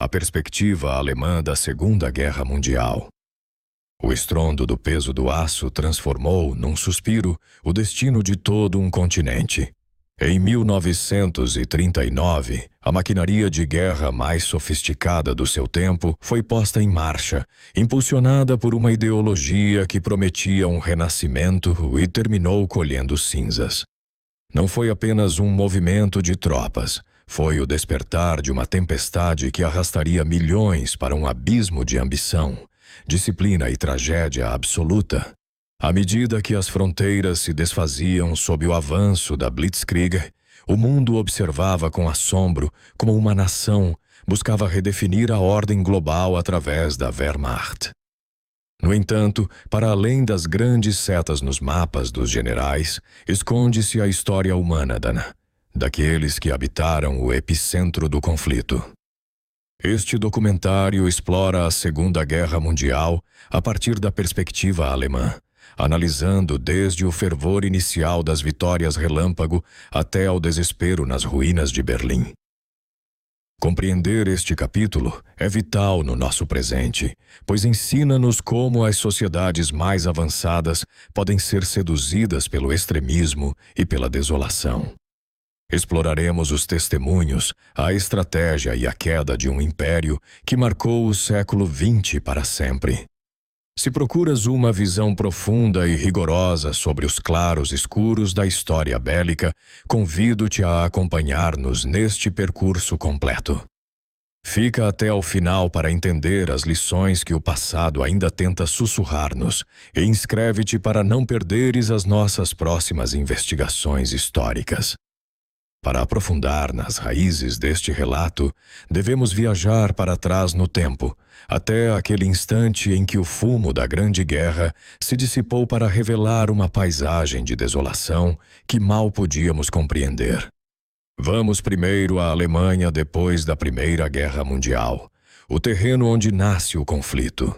A perspectiva alemã da Segunda Guerra Mundial. O estrondo do peso do aço transformou, num suspiro, o destino de todo um continente. Em 1939, a maquinaria de guerra mais sofisticada do seu tempo foi posta em marcha, impulsionada por uma ideologia que prometia um renascimento e terminou colhendo cinzas. Não foi apenas um movimento de tropas, foi o despertar de uma tempestade que arrastaria milhões para um abismo de ambição, disciplina e tragédia absoluta. À medida que as fronteiras se desfaziam sob o avanço da Blitzkrieg, o mundo observava com assombro como uma nação buscava redefinir a ordem global através da Wehrmacht. No entanto, para além das grandes setas nos mapas dos generais, esconde-se a história humana daqueles que habitaram o epicentro do conflito. Este documentário explora a Segunda Guerra Mundial a partir da perspectiva alemã, analisando desde o fervor inicial das vitórias relâmpago até ao desespero nas ruínas de Berlim. Compreender este capítulo é vital no nosso presente, pois ensina-nos como as sociedades mais avançadas podem ser seduzidas pelo extremismo e pela desolação. Exploraremos os testemunhos, a estratégia e a queda de um império que marcou o século XX para sempre. Se procuras uma visão profunda e rigorosa sobre os claros escuros da história bélica, convido-te a acompanhar-nos neste percurso completo. Fica até ao final para entender as lições que o passado ainda tenta sussurrar-nos e inscreve-te para não perderes as nossas próximas investigações históricas. Para aprofundar nas raízes deste relato, devemos viajar para trás no tempo, até aquele instante em que o fumo da Grande Guerra se dissipou para revelar uma paisagem de desolação que mal podíamos compreender. Vamos primeiro à Alemanha depois da Primeira Guerra Mundial, o terreno onde nasce o conflito.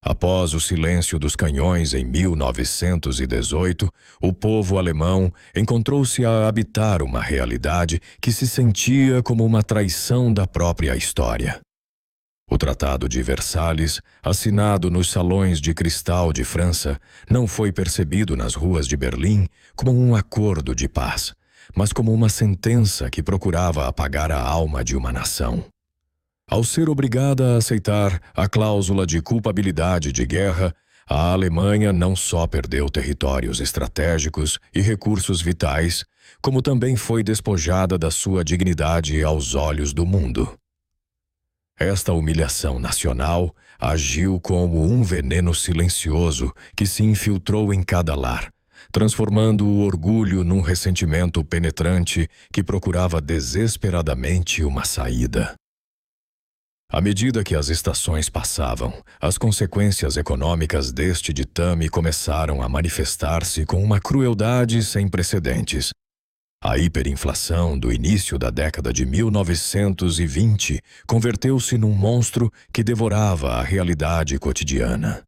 Após o silêncio dos canhões em 1918, o povo alemão encontrou-se a habitar uma realidade que se sentia como uma traição da própria história. O Tratado de Versalhes, assinado nos salões de cristal de França, não foi percebido nas ruas de Berlim como um acordo de paz, mas como uma sentença que procurava apagar a alma de uma nação. Ao ser obrigada a aceitar a cláusula de culpabilidade de guerra, a Alemanha não só perdeu territórios estratégicos e recursos vitais, como também foi despojada da sua dignidade aos olhos do mundo. Esta humilhação nacional agiu como um veneno silencioso que se infiltrou em cada lar, transformando o orgulho num ressentimento penetrante que procurava desesperadamente uma saída. À medida que as estações passavam, as consequências econômicas deste ditame começaram a manifestar-se com uma crueldade sem precedentes. A hiperinflação do início da década de 1920 converteu-se num monstro que devorava a realidade cotidiana.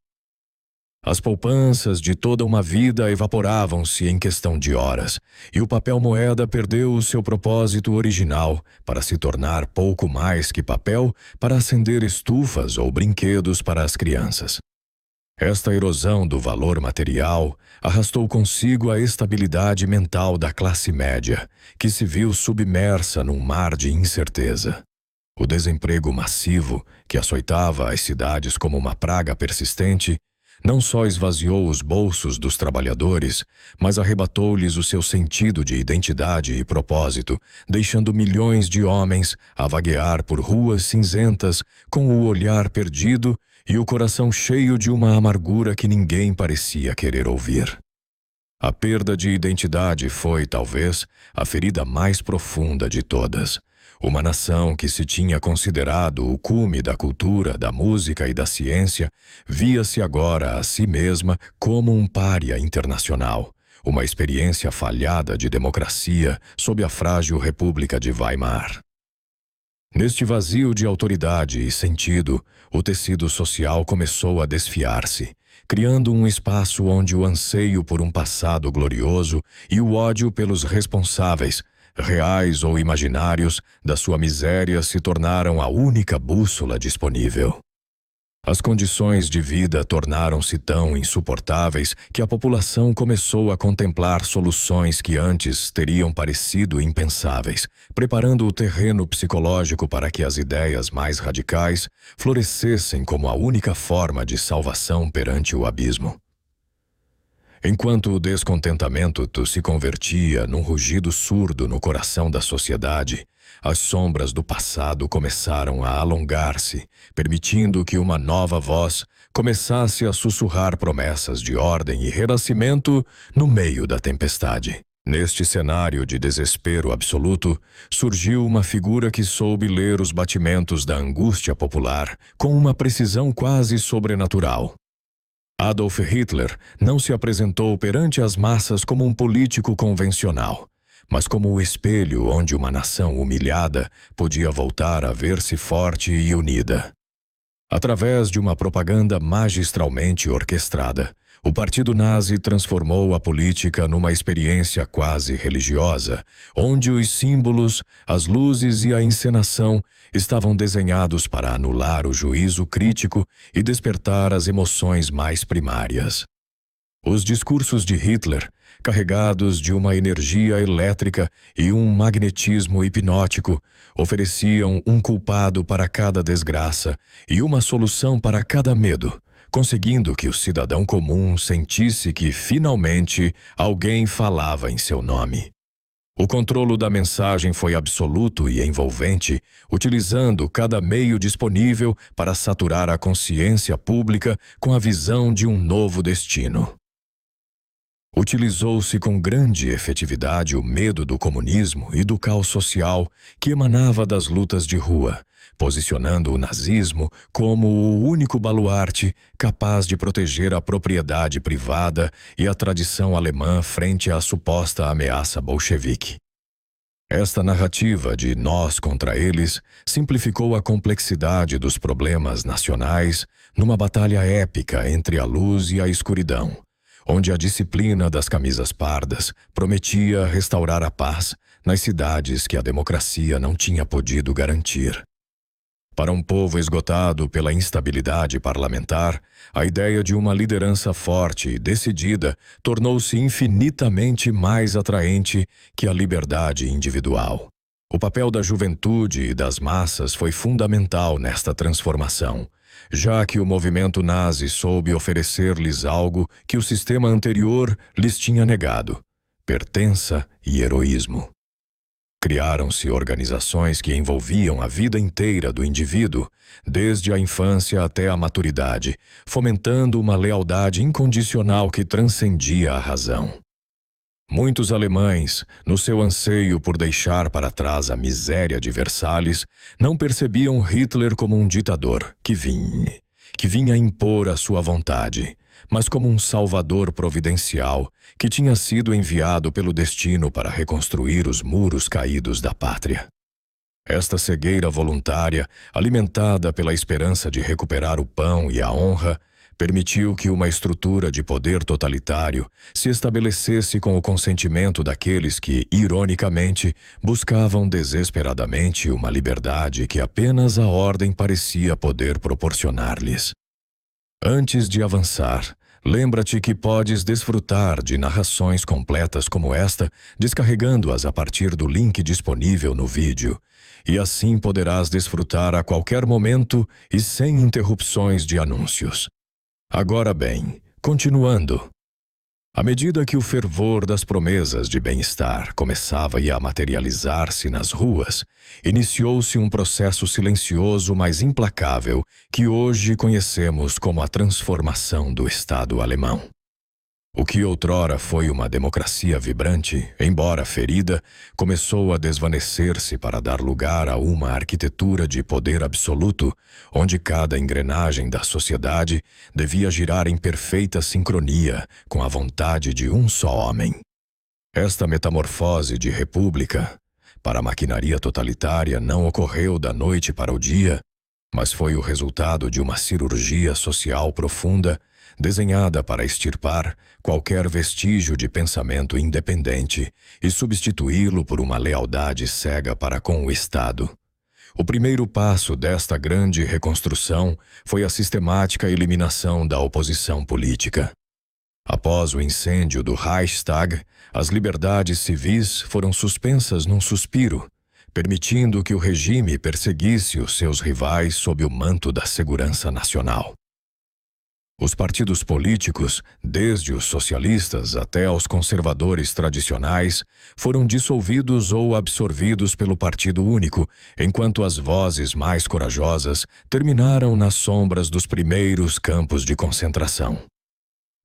As poupanças de toda uma vida evaporavam-se em questão de horas, e o papel moeda perdeu o seu propósito original para se tornar pouco mais que papel para acender estufas ou brinquedos para as crianças. Esta erosão do valor material arrastou consigo a estabilidade mental da classe média, que se viu submersa num mar de incerteza. O desemprego massivo, que açoitava as cidades como uma praga persistente, não só esvaziou os bolsos dos trabalhadores, mas arrebatou-lhes o seu sentido de identidade e propósito, deixando milhões de homens a vaguear por ruas cinzentas com o olhar perdido e o coração cheio de uma amargura que ninguém parecia querer ouvir. A perda de identidade foi, talvez, a ferida mais profunda de todas. Uma nação que se tinha considerado o cume da cultura, da música e da ciência, via-se agora a si mesma como um pária internacional, uma experiência falhada de democracia sob a frágil República de Weimar. Neste vazio de autoridade e sentido, o tecido social começou a desfiar-se, criando um espaço onde o anseio por um passado glorioso e o ódio pelos responsáveis reais ou imaginários, da sua miséria se tornaram a única bússola disponível. As condições de vida tornaram-se tão insuportáveis que a população começou a contemplar soluções que antes teriam parecido impensáveis, preparando o terreno psicológico para que as ideias mais radicais florescessem como a única forma de salvação perante o abismo. Enquanto o descontentamento se convertia num rugido surdo no coração da sociedade, as sombras do passado começaram a alongar-se, permitindo que uma nova voz começasse a sussurrar promessas de ordem e renascimento no meio da tempestade. Neste cenário de desespero absoluto, surgiu uma figura que soube ler os batimentos da angústia popular com uma precisão quase sobrenatural. Adolf Hitler não se apresentou perante as massas como um político convencional, mas como o espelho onde uma nação humilhada podia voltar a ver-se forte e unida. Através de uma propaganda magistralmente orquestrada, o Partido Nazi transformou a política numa experiência quase religiosa, onde os símbolos, as luzes e a encenação estavam desenhados para anular o juízo crítico e despertar as emoções mais primárias. Os discursos de Hitler, carregados de uma energia elétrica e um magnetismo hipnótico, ofereciam um culpado para cada desgraça e uma solução para cada medo, conseguindo que o cidadão comum sentisse que, finalmente, alguém falava em seu nome. O controlo da mensagem foi absoluto e envolvente, utilizando cada meio disponível para saturar a consciência pública com a visão de um novo destino. Utilizou-se com grande efetividade o medo do comunismo e do caos social que emanava das lutas de rua, posicionando o nazismo como o único baluarte capaz de proteger a propriedade privada e a tradição alemã frente à suposta ameaça bolchevique. Esta narrativa de nós contra eles simplificou a complexidade dos problemas nacionais numa batalha épica entre a luz e a escuridão, onde a disciplina das camisas pardas prometia restaurar a paz nas cidades que a democracia não tinha podido garantir. Para um povo esgotado pela instabilidade parlamentar, a ideia de uma liderança forte e decidida tornou-se infinitamente mais atraente que a liberdade individual. O papel da juventude e das massas foi fundamental nesta transformação, já que o movimento nazi soube oferecer-lhes algo que o sistema anterior lhes tinha negado: pertença e heroísmo. Criaram-se organizações que envolviam a vida inteira do indivíduo, desde a infância até a maturidade, fomentando uma lealdade incondicional que transcendia a razão. Muitos alemães, no seu anseio por deixar para trás a miséria de Versalhes, não percebiam Hitler como um ditador que vinha impor a sua vontade, mas como um salvador providencial que tinha sido enviado pelo destino para reconstruir os muros caídos da pátria. Esta cegueira voluntária, alimentada pela esperança de recuperar o pão e a honra, permitiu que uma estrutura de poder totalitário se estabelecesse com o consentimento daqueles que, ironicamente, buscavam desesperadamente uma liberdade que apenas a ordem parecia poder proporcionar-lhes. Antes de avançar, lembra-te que podes desfrutar de narrações completas como esta, descarregando-as a partir do link disponível no vídeo, e assim poderás desfrutar a qualquer momento e sem interrupções de anúncios. Agora bem, continuando. À medida que o fervor das promessas de bem-estar começava a materializar-se nas ruas, iniciou-se um processo silencioso mas implacável que hoje conhecemos como a transformação do Estado alemão. O que outrora foi uma democracia vibrante, embora ferida, começou a desvanecer-se para dar lugar a uma arquitetura de poder absoluto, onde cada engrenagem da sociedade devia girar em perfeita sincronia com a vontade de um só homem. Esta metamorfose de república para a maquinaria totalitária não ocorreu da noite para o dia, mas foi o resultado de uma cirurgia social profunda desenhada para extirpar qualquer vestígio de pensamento independente e substituí-lo por uma lealdade cega para com o Estado. O primeiro passo desta grande reconstrução foi a sistemática eliminação da oposição política. Após o incêndio do Reichstag, as liberdades civis foram suspensas num suspiro, permitindo que o regime perseguisse os seus rivais sob o manto da segurança nacional. Os partidos políticos, desde os socialistas até os conservadores tradicionais, foram dissolvidos ou absorvidos pelo Partido Único, enquanto as vozes mais corajosas terminaram nas sombras dos primeiros campos de concentração.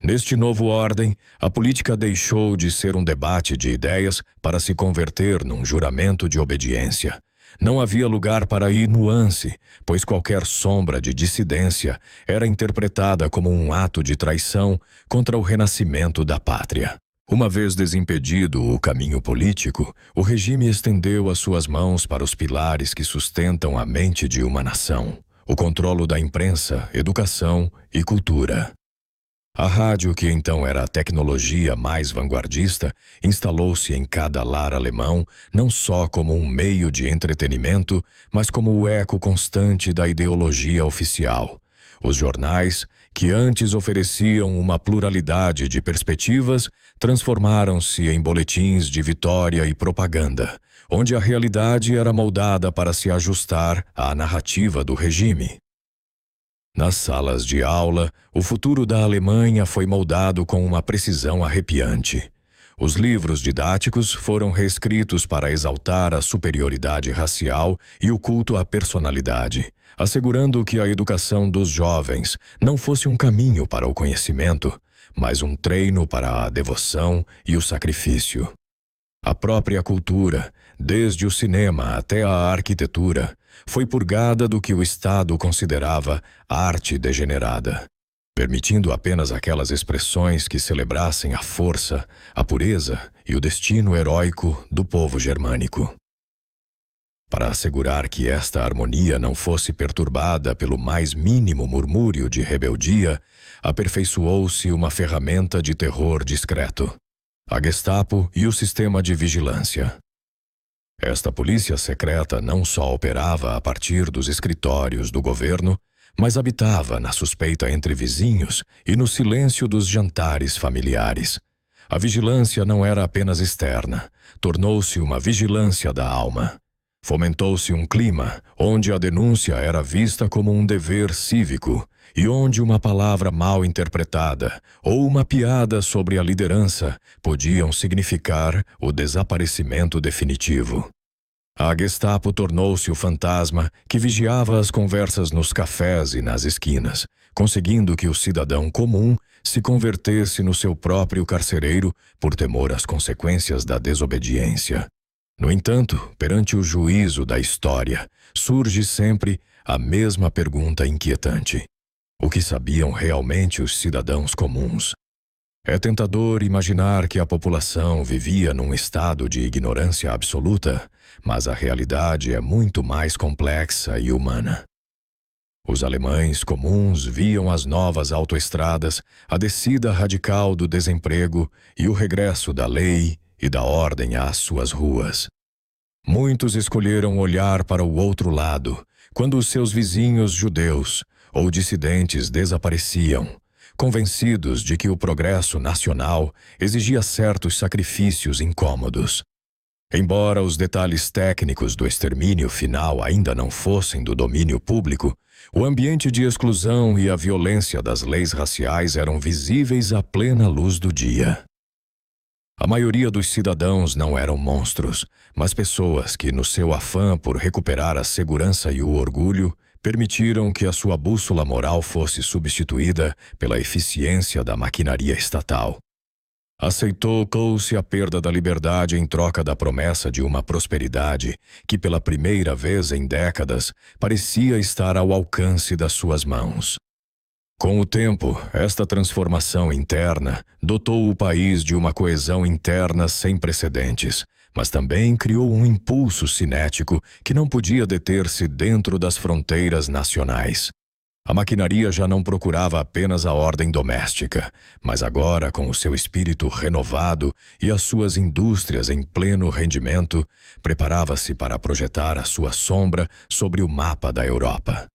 Neste novo ordem, a política deixou de ser um debate de ideias para se converter num juramento de obediência. Não havia lugar para a nuance, pois qualquer sombra de dissidência era interpretada como um ato de traição contra o renascimento da pátria. Uma vez desimpedido o caminho político, o regime estendeu as suas mãos para os pilares que sustentam a mente de uma nação: o controlo da imprensa, educação e cultura. A rádio, que então era a tecnologia mais vanguardista, instalou-se em cada lar alemão não só como um meio de entretenimento, mas como o eco constante da ideologia oficial. Os jornais, que antes ofereciam uma pluralidade de perspectivas, transformaram-se em boletins de vitória e propaganda, onde a realidade era moldada para se ajustar à narrativa do regime. Nas salas de aula, o futuro da Alemanha foi moldado com uma precisão arrepiante. Os livros didáticos foram reescritos para exaltar a superioridade racial e o culto à personalidade, assegurando que a educação dos jovens não fosse um caminho para o conhecimento, mas um treino para a devoção e o sacrifício. A própria cultura, desde o cinema até a arquitetura, foi purgada do que o Estado considerava arte degenerada, permitindo apenas aquelas expressões que celebrassem a força, a pureza e o destino heróico do povo germânico. Para assegurar que esta harmonia não fosse perturbada pelo mais mínimo murmúrio de rebeldia, aperfeiçoou-se uma ferramenta de terror discreto: a Gestapo e o sistema de vigilância. Esta polícia secreta não só operava a partir dos escritórios do governo, mas habitava na suspeita entre vizinhos e no silêncio dos jantares familiares. A vigilância não era apenas externa, tornou-se uma vigilância da alma. Fomentou-se um clima onde a denúncia era vista como um dever cívico e onde uma palavra mal interpretada ou uma piada sobre a liderança podiam significar o desaparecimento definitivo. A Gestapo tornou-se o fantasma que vigiava as conversas nos cafés e nas esquinas, conseguindo que o cidadão comum se convertesse no seu próprio carcereiro por temor às consequências da desobediência. No entanto, perante o juízo da história, surge sempre a mesma pergunta inquietante: o que sabiam realmente os cidadãos comuns? É tentador imaginar que a população vivia num estado de ignorância absoluta, mas a realidade é muito mais complexa e humana. Os alemães comuns viam as novas autoestradas, a descida radical do desemprego e o regresso da lei e da ordem às suas ruas. Muitos escolheram olhar para o outro lado, quando os seus vizinhos judeus ou dissidentes desapareciam, convencidos de que o progresso nacional exigia certos sacrifícios incômodos. Embora os detalhes técnicos do extermínio final ainda não fossem do domínio público, o ambiente de exclusão e a violência das leis raciais eram visíveis à plena luz do dia. A maioria dos cidadãos não eram monstros, mas pessoas que, no seu afã por recuperar a segurança e o orgulho, permitiram que a sua bússola moral fosse substituída pela eficiência da maquinaria estatal. Aceitou-se a perda da liberdade em troca da promessa de uma prosperidade que, pela primeira vez em décadas, parecia estar ao alcance das suas mãos. Com o tempo, esta transformação interna dotou o país de uma coesão interna sem precedentes, mas também criou um impulso cinético que não podia deter-se dentro das fronteiras nacionais. A maquinaria já não procurava apenas a ordem doméstica, mas agora, com o seu espírito renovado e as suas indústrias em pleno rendimento, preparava-se para projetar a sua sombra sobre o mapa da Europa.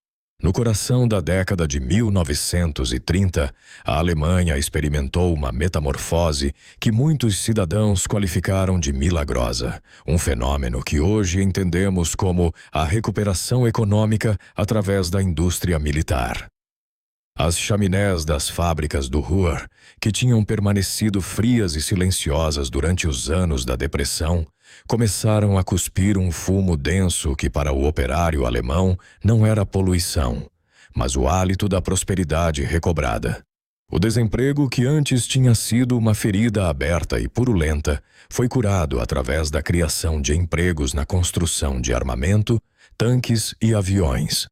No coração da década de 1930, a Alemanha experimentou uma metamorfose que muitos cidadãos qualificaram de milagrosa, um fenômeno que hoje entendemos como a recuperação econômica através da indústria militar. As chaminés das fábricas do Ruhr, que tinham permanecido frias e silenciosas durante os anos da Depressão, começaram a cuspir um fumo denso que para o operário alemão não era poluição, mas o hálito da prosperidade recobrada. O desemprego, que antes tinha sido uma ferida aberta e purulenta, foi curado através da criação de empregos na construção de armamento, tanques e aviões.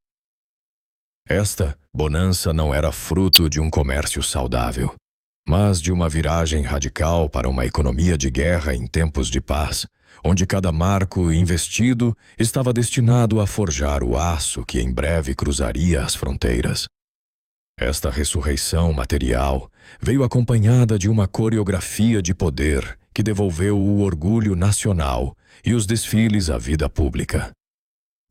Esta bonança não era fruto de um comércio saudável, mas de uma viragem radical para uma economia de guerra em tempos de paz, onde cada marco investido estava destinado a forjar o aço que em breve cruzaria as fronteiras. Esta ressurreição material veio acompanhada de uma coreografia de poder que devolveu o orgulho nacional e os desfiles à vida pública.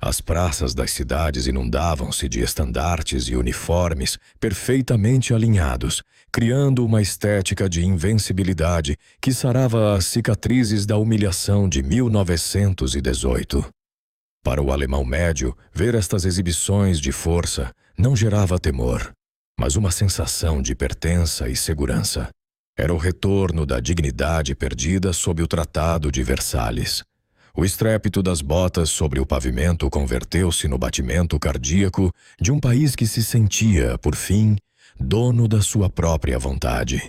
As praças das cidades inundavam-se de estandartes e uniformes perfeitamente alinhados, criando uma estética de invencibilidade que sarava as cicatrizes da humilhação de 1918. Para o alemão médio, ver estas exibições de força não gerava temor, mas uma sensação de pertença e segurança. Era o retorno da dignidade perdida sob o Tratado de Versalhes. O estrépito das botas sobre o pavimento converteu-se no batimento cardíaco de um país que se sentia, por fim, dono da sua própria vontade.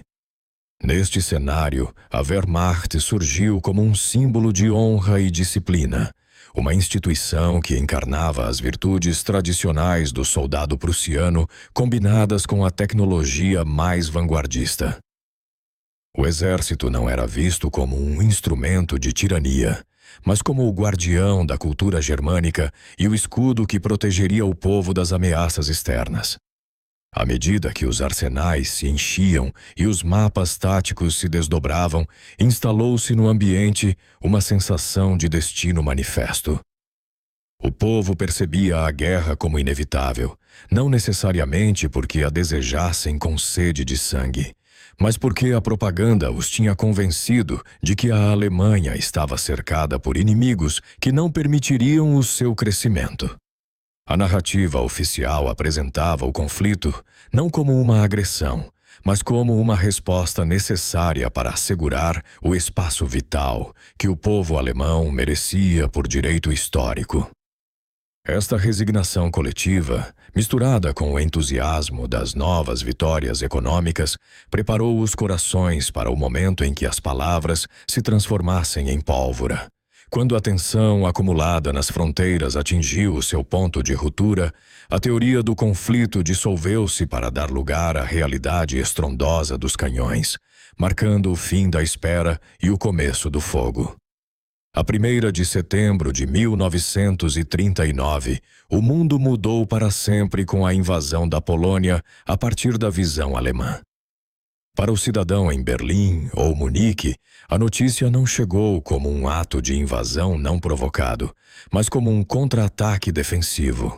Neste cenário, a Wehrmacht surgiu como um símbolo de honra e disciplina, uma instituição que encarnava as virtudes tradicionais do soldado prussiano combinadas com a tecnologia mais vanguardista. O exército não era visto como um instrumento de tirania, mas como o guardião da cultura germânica e o escudo que protegeria o povo das ameaças externas. À medida que os arsenais se enchiam e os mapas táticos se desdobravam, instalou-se no ambiente uma sensação de destino manifesto. O povo percebia a guerra como inevitável, não necessariamente porque a desejassem com sede de sangue, mas porque a propaganda os tinha convencido de que a Alemanha estava cercada por inimigos que não permitiriam o seu crescimento. A narrativa oficial apresentava o conflito não como uma agressão, mas como uma resposta necessária para assegurar o espaço vital que o povo alemão merecia por direito histórico. Esta resignação coletiva, misturada com o entusiasmo das novas vitórias econômicas, preparou os corações para o momento em que as palavras se transformassem em pólvora. Quando a tensão acumulada nas fronteiras atingiu o seu ponto de ruptura, a teoria do conflito dissolveu-se para dar lugar à realidade estrondosa dos canhões, marcando o fim da espera e o começo do fogo. A 1ª de setembro de 1939, o mundo mudou para sempre com a invasão da Polônia a partir da visão alemã. Para o cidadão em Berlim ou Munique, a notícia não chegou como um ato de invasão não provocado, mas como um contra-ataque defensivo.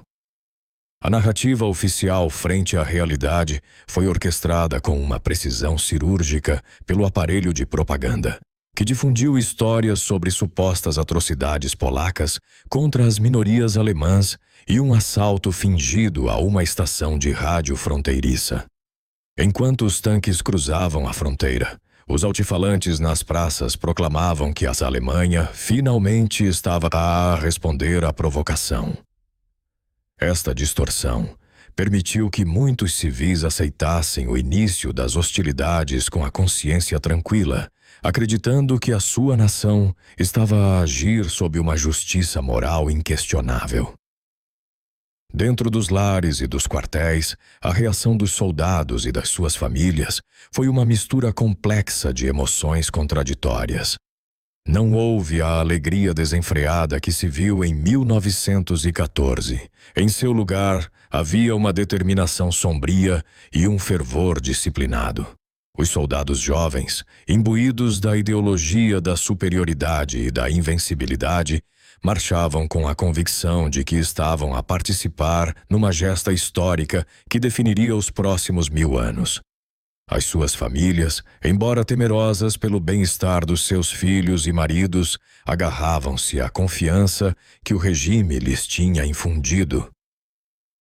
A narrativa oficial frente à realidade foi orquestrada com uma precisão cirúrgica pelo aparelho de propaganda, que difundiu histórias sobre supostas atrocidades polacas contra as minorias alemãs e um assalto fingido a uma estação de rádio fronteiriça. Enquanto os tanques cruzavam a fronteira, os altifalantes nas praças proclamavam que a Alemanha finalmente estava a responder à provocação. Esta distorção permitiu que muitos civis aceitassem o início das hostilidades com a consciência tranquila, acreditando que a sua nação estava a agir sob uma justiça moral inquestionável. Dentro dos lares e dos quartéis, a reação dos soldados e das suas famílias foi uma mistura complexa de emoções contraditórias. Não houve a alegria desenfreada que se viu em 1914. Em seu lugar, havia uma determinação sombria e um fervor disciplinado. Os soldados jovens, imbuídos da ideologia da superioridade e da invencibilidade, marchavam com a convicção de que estavam a participar numa gesta histórica que definiria os próximos 1000 anos. As suas famílias, embora temerosas pelo bem-estar dos seus filhos e maridos, agarravam-se à confiança que o regime lhes tinha infundido.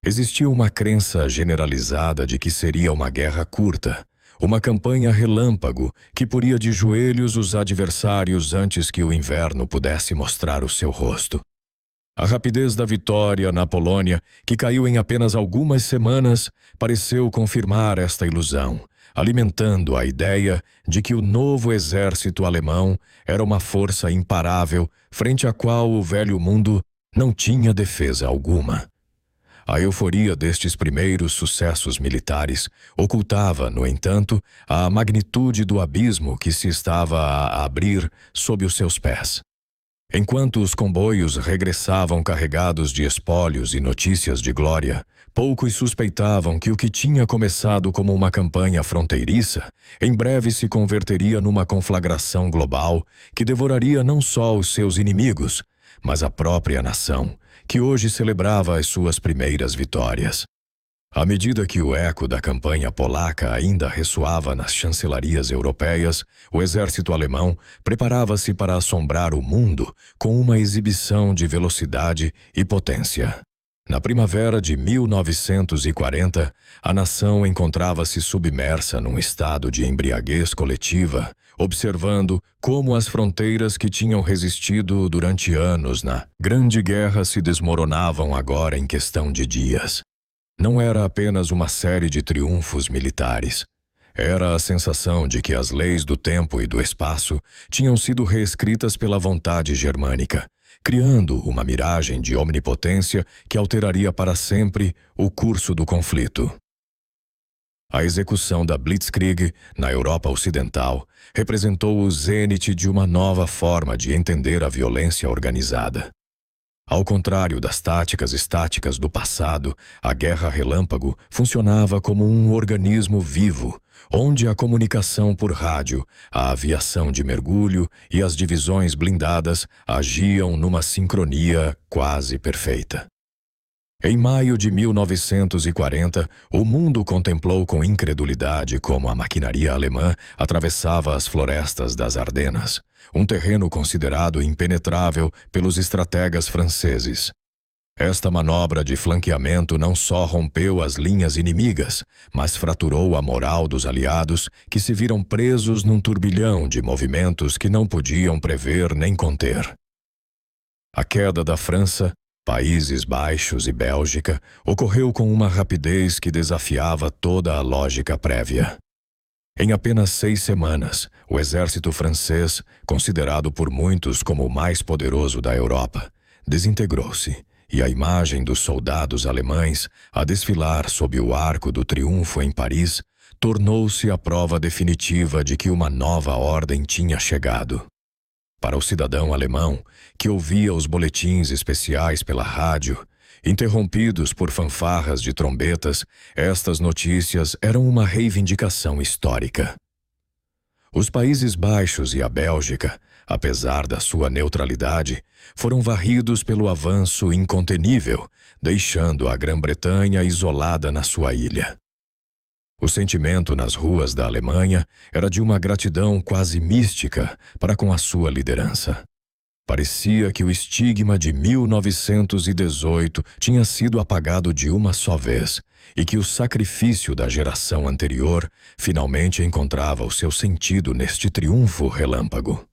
Existia uma crença generalizada de que seria uma guerra curta, uma campanha relâmpago que poria de joelhos os adversários antes que o inverno pudesse mostrar o seu rosto. A rapidez da vitória na Polônia, que caiu em apenas algumas semanas, pareceu confirmar esta ilusão, alimentando a ideia de que o novo exército alemão era uma força imparável frente à qual o velho mundo não tinha defesa alguma. A euforia destes primeiros sucessos militares ocultava, no entanto, a magnitude do abismo que se estava a abrir sob os seus pés. Enquanto os comboios regressavam carregados de espólios e notícias de glória, poucos suspeitavam que o que tinha começado como uma campanha fronteiriça, em breve se converteria numa conflagração global que devoraria não só os seus inimigos, mas a própria nação, que hoje celebrava as suas primeiras vitórias. À medida que o eco da campanha polaca ainda ressoava nas chancelarias europeias, o exército alemão preparava-se para assombrar o mundo com uma exibição de velocidade e potência. Na primavera de 1940, a nação encontrava-se submersa num estado de embriaguez coletiva, observando como as fronteiras que tinham resistido durante anos na Grande Guerra se desmoronavam agora em questão de dias. Não era apenas uma série de triunfos militares. Era a sensação de que as leis do tempo e do espaço tinham sido reescritas pela vontade germânica, criando uma miragem de omnipotência que alteraria para sempre o curso do conflito. A execução da Blitzkrieg na Europa Ocidental representou o zênite de uma nova forma de entender a violência organizada. Ao contrário das táticas estáticas do passado, a guerra relâmpago funcionava como um organismo vivo, onde a comunicação por rádio, a aviação de mergulho e as divisões blindadas agiam numa sincronia quase perfeita. Em maio de 1940, o mundo contemplou com incredulidade como a maquinaria alemã atravessava as florestas das Ardenas, um terreno considerado impenetrável pelos estrategas franceses. Esta manobra de flanqueamento não só rompeu as linhas inimigas, mas fraturou a moral dos aliados, que se viram presos num turbilhão de movimentos que não podiam prever nem conter. A queda da França, Países Baixos e Bélgica ocorreu com uma rapidez que desafiava toda a lógica prévia. Em apenas 6 semanas, o exército francês, considerado por muitos como o mais poderoso da Europa, desintegrou-se, e a imagem dos soldados alemães a desfilar sob o Arco do Triunfo em Paris tornou-se a prova definitiva de que uma nova ordem tinha chegado. Para o cidadão alemão, que ouvia os boletins especiais pela rádio, interrompidos por fanfarras de trombetas, estas notícias eram uma reivindicação histórica. Os Países Baixos e a Bélgica, apesar da sua neutralidade, foram varridos pelo avanço incontenível, deixando a Grã-Bretanha isolada na sua ilha. O sentimento nas ruas da Alemanha era de uma gratidão quase mística para com a sua liderança. Parecia que o estigma de 1918 tinha sido apagado de uma só vez e que o sacrifício da geração anterior finalmente encontrava o seu sentido neste triunfo relâmpago.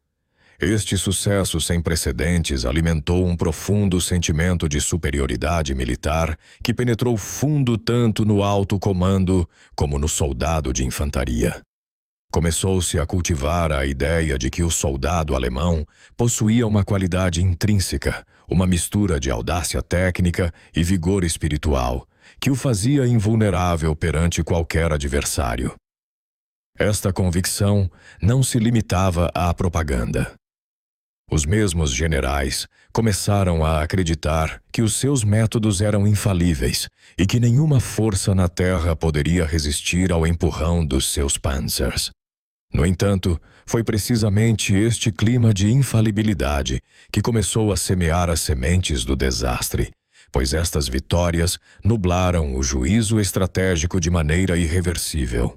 Este sucesso sem precedentes alimentou um profundo sentimento de superioridade militar que penetrou fundo tanto no alto comando como no soldado de infantaria. Começou-se a cultivar a ideia de que o soldado alemão possuía uma qualidade intrínseca, uma mistura de audácia técnica e vigor espiritual, que o fazia invulnerável perante qualquer adversário. Esta convicção não se limitava à propaganda. Os mesmos generais começaram a acreditar que os seus métodos eram infalíveis e que nenhuma força na terra poderia resistir ao empurrão dos seus panzers. No entanto, foi precisamente este clima de infalibilidade que começou a semear as sementes do desastre, pois estas vitórias nublaram o juízo estratégico de maneira irreversível.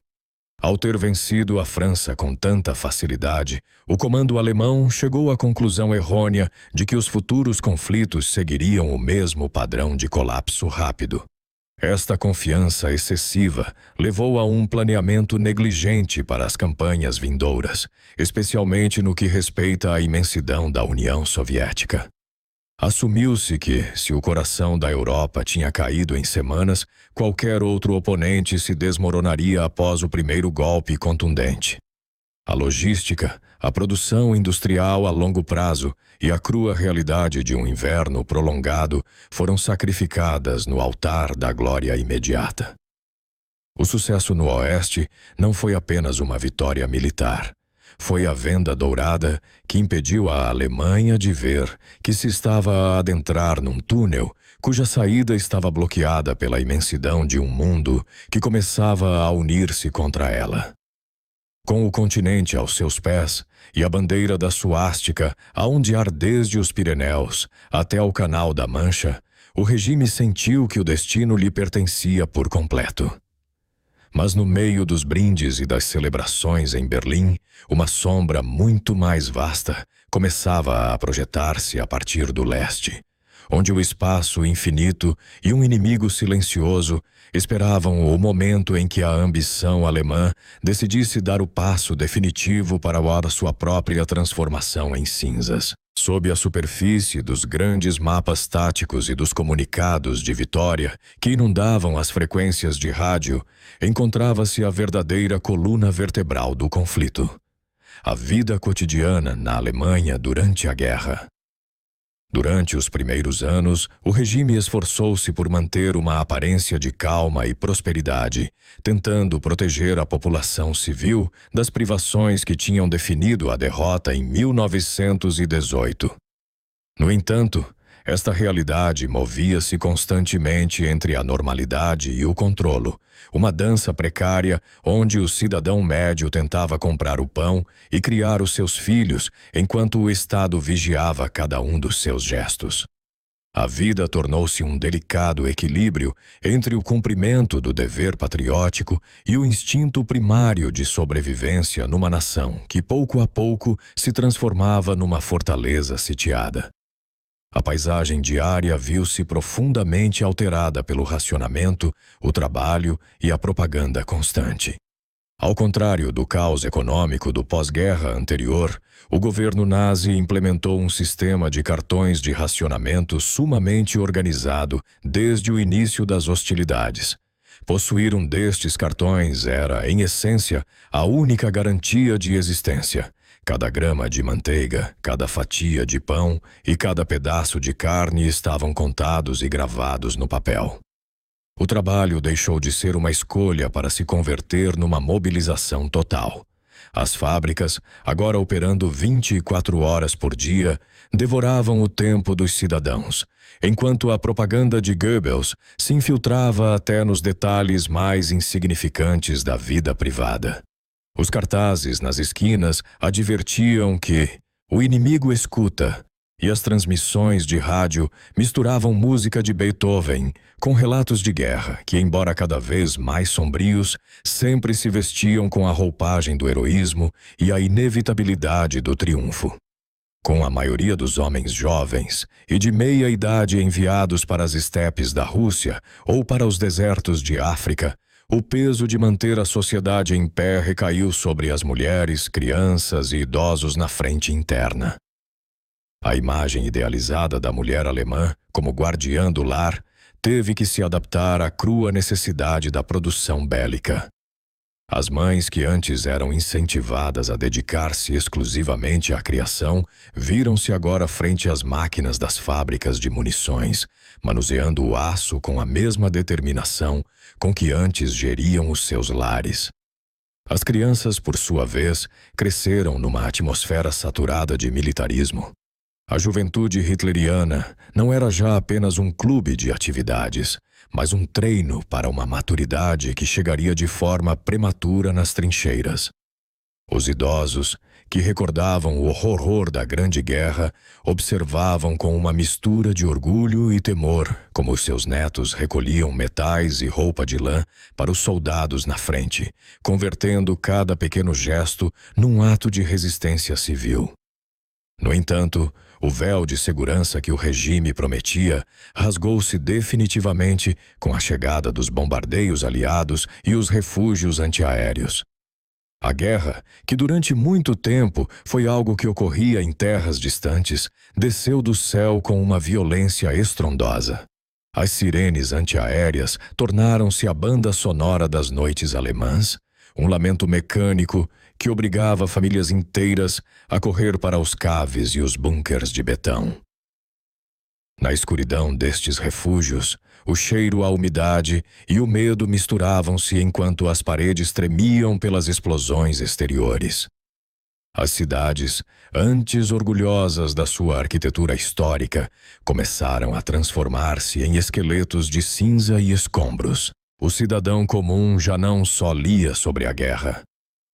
Ao ter vencido a França com tanta facilidade, o comando alemão chegou à conclusão errônea de que os futuros conflitos seguiriam o mesmo padrão de colapso rápido. Esta confiança excessiva levou a um planeamento negligente para as campanhas vindouras, especialmente no que respeita à imensidão da União Soviética. Assumiu-se que, se o coração da Europa tinha caído em semanas, qualquer outro oponente se desmoronaria após o primeiro golpe contundente. A logística, a produção industrial a longo prazo e a crua realidade de um inverno prolongado foram sacrificadas no altar da glória imediata. O sucesso no Oeste não foi apenas uma vitória militar. Foi a venda dourada que impediu a Alemanha de ver que se estava a adentrar num túnel cuja saída estava bloqueada pela imensidão de um mundo que começava a unir-se contra ela. Com o continente aos seus pés e a bandeira da suástica a ondear desde os Pirineus até ao Canal da Mancha, o regime sentiu que o destino lhe pertencia por completo. Mas no meio dos brindes e das celebrações em Berlim, uma sombra muito mais vasta começava a projetar-se a partir do leste, onde o espaço infinito e um inimigo silencioso esperavam o momento em que a ambição alemã decidisse dar o passo definitivo para a sua própria transformação em cinzas. Sob a superfície dos grandes mapas táticos e dos comunicados de vitória que inundavam as frequências de rádio, encontrava-se a verdadeira coluna vertebral do conflito: a vida cotidiana na Alemanha durante a guerra. Durante os primeiros anos, o regime esforçou-se por manter uma aparência de calma e prosperidade, tentando proteger a população civil das privações que tinham definido a derrota em 1918. No entanto, esta realidade movia-se constantemente entre a normalidade e o controlo, uma dança precária onde o cidadão médio tentava comprar o pão e criar os seus filhos enquanto o Estado vigiava cada um dos seus gestos. A vida tornou-se um delicado equilíbrio entre o cumprimento do dever patriótico e o instinto primário de sobrevivência numa nação que pouco a pouco se transformava numa fortaleza sitiada. A paisagem diária viu-se profundamente alterada pelo racionamento, o trabalho e a propaganda constante. Ao contrário do caos econômico do pós-guerra anterior, o governo nazi implementou um sistema de cartões de racionamento sumamente organizado desde o início das hostilidades. Possuir um destes cartões era, em essência, a única garantia de existência. Cada grama de manteiga, cada fatia de pão e cada pedaço de carne estavam contados e gravados no papel. O trabalho deixou de ser uma escolha para se converter numa mobilização total. As fábricas, agora operando 24 horas por dia, devoravam o tempo dos cidadãos, enquanto a propaganda de Goebbels se infiltrava até nos detalhes mais insignificantes da vida privada. Os cartazes nas esquinas advertiam que o inimigo escuta, e as transmissões de rádio misturavam música de Beethoven com relatos de guerra que, embora cada vez mais sombrios, sempre se vestiam com a roupagem do heroísmo e a inevitabilidade do triunfo. Com a maioria dos homens jovens e de meia idade enviados para as estepes da Rússia ou para os desertos de África, o peso de manter a sociedade em pé recaiu sobre as mulheres, crianças e idosos na frente interna. A imagem idealizada da mulher alemã, como guardiã do lar, teve que se adaptar à crua necessidade da produção bélica. As mães que antes eram incentivadas a dedicar-se exclusivamente à criação, viram-se agora frente às máquinas das fábricas de munições, manuseando o aço com a mesma determinação com que antes geriam os seus lares. As crianças, por sua vez, cresceram numa atmosfera saturada de militarismo. A juventude hitleriana não era já apenas um clube de atividades, mas um treino para uma maturidade que chegaria de forma prematura nas trincheiras. Os idosos, que recordavam o horror da Grande Guerra, observavam com uma mistura de orgulho e temor como seus netos recolhiam metais e roupa de lã para os soldados na frente, convertendo cada pequeno gesto num ato de resistência civil. No entanto, o véu de segurança que o regime prometia rasgou-se definitivamente com a chegada dos bombardeios aliados e os refúgios antiaéreos. A guerra, que durante muito tempo foi algo que ocorria em terras distantes, desceu do céu com uma violência estrondosa. As sirenes antiaéreas tornaram-se a banda sonora das noites alemãs, um lamento mecânico que obrigava famílias inteiras a correr para os caves e os bunkers de betão. Na escuridão destes refúgios, o cheiro à umidade e o medo misturavam-se enquanto as paredes tremiam pelas explosões exteriores. As cidades, antes orgulhosas da sua arquitetura histórica, começaram a transformar-se em esqueletos de cinza e escombros. O cidadão comum já não só lia sobre a guerra.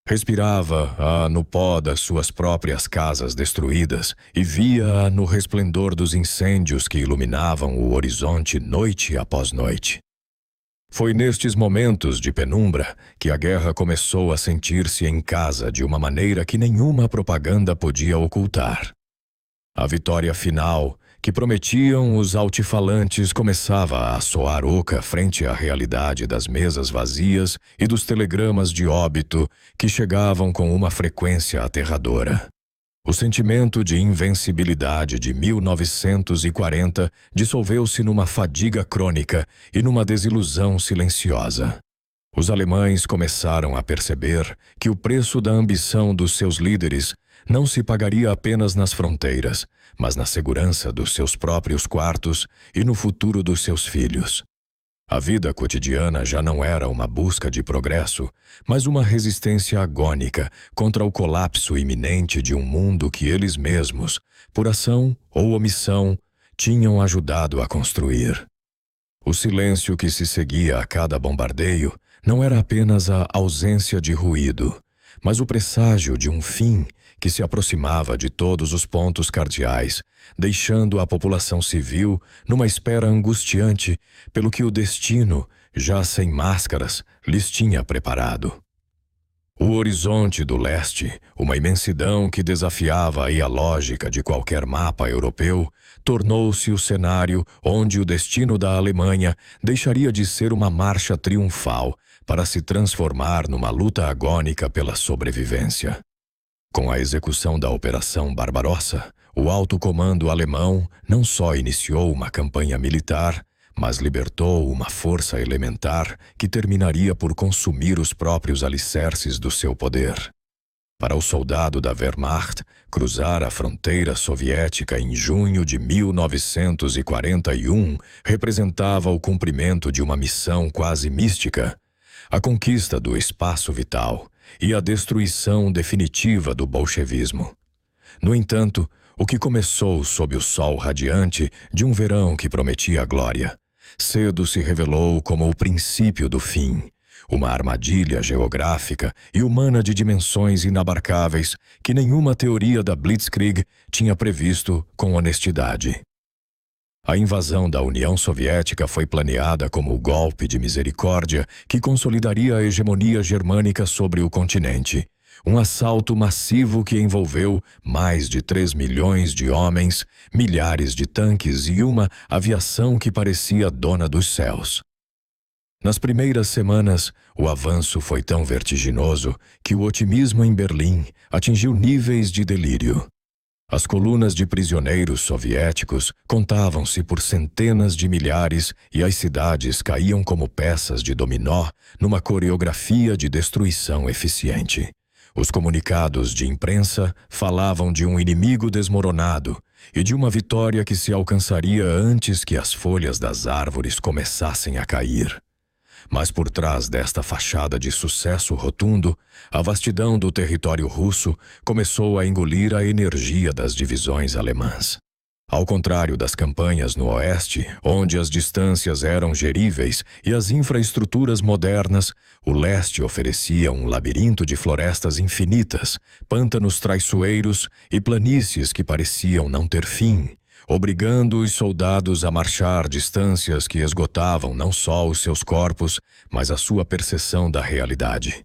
Respirava-a no pó das suas próprias casas destruídas e via-a no resplendor dos incêndios que iluminavam o horizonte noite após noite. Foi nestes momentos de penumbra que a guerra começou a sentir-se em casa de uma maneira que nenhuma propaganda podia ocultar. A vitória final, que prometiam os altifalantes, começava a soar oca frente à realidade das mesas vazias e dos telegramas de óbito que chegavam com uma frequência aterradora. O sentimento de invencibilidade de 1940 dissolveu-se numa fadiga crônica e numa desilusão silenciosa. Os alemães começaram a perceber que o preço da ambição dos seus líderes não se pagaria apenas nas fronteiras, mas na segurança dos seus próprios quartos e no futuro dos seus filhos. A vida cotidiana já não era uma busca de progresso, mas uma resistência agônica contra o colapso iminente de um mundo que eles mesmos, por ação ou omissão, tinham ajudado a construir. O silêncio que se seguia a cada bombardeio não era apenas a ausência de ruído, mas o presságio de um fim que se aproximava de todos os pontos cardeais, deixando a população civil numa espera angustiante pelo que o destino, já sem máscaras, lhes tinha preparado. O horizonte do leste, uma imensidão que desafiava a lógica de qualquer mapa europeu, tornou-se o cenário onde o destino da Alemanha deixaria de ser uma marcha triunfal para se transformar numa luta agônica pela sobrevivência. Com a execução da Operação Barbarossa, o alto comando alemão não só iniciou uma campanha militar, mas libertou uma força elementar que terminaria por consumir os próprios alicerces do seu poder. Para o soldado da Wehrmacht, cruzar a fronteira soviética em junho de 1941 representava o cumprimento de uma missão quase mística, a conquista do espaço vital e a destruição definitiva do bolchevismo. No entanto, o que começou sob o sol radiante de um verão que prometia glória, cedo se revelou como o princípio do fim, uma armadilha geográfica e humana de dimensões inabarcáveis que nenhuma teoria da Blitzkrieg tinha previsto com honestidade. A invasão da União Soviética foi planeada como o golpe de misericórdia que consolidaria a hegemonia germânica sobre o continente. Um assalto massivo que envolveu mais de 3 milhões de homens, milhares de tanques e uma aviação que parecia dona dos céus. Nas primeiras semanas, o avanço foi tão vertiginoso que o otimismo em Berlim atingiu níveis de delírio. As colunas de prisioneiros soviéticos contavam-se por centenas de milhares e as cidades caíam como peças de dominó numa coreografia de destruição eficiente. Os comunicados de imprensa falavam de um inimigo desmoronado e de uma vitória que se alcançaria antes que as folhas das árvores começassem a cair. Mas por trás desta fachada de sucesso rotundo, a vastidão do território russo começou a engolir a energia das divisões alemãs. Ao contrário das campanhas no Oeste, onde as distâncias eram geríveis e as infraestruturas modernas, o Leste oferecia um labirinto de florestas infinitas, pântanos traiçoeiros e planícies que pareciam não ter fim, obrigando os soldados a marchar distâncias que esgotavam não só os seus corpos, mas a sua percepção da realidade.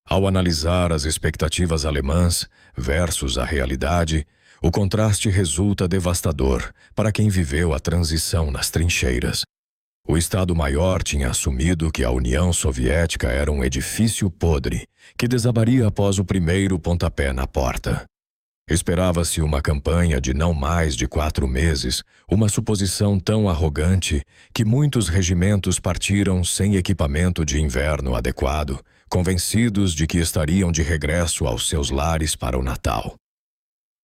Ao analisar as expectativas alemãs versus a realidade, o contraste resulta devastador para quem viveu a transição nas trincheiras. O Estado-Maior tinha assumido que a União Soviética era um edifício podre, que desabaria após o primeiro pontapé na porta. Esperava-se uma campanha de não mais de 4 meses, uma suposição tão arrogante que muitos regimentos partiram sem equipamento de inverno adequado, convencidos de que estariam de regresso aos seus lares para o Natal.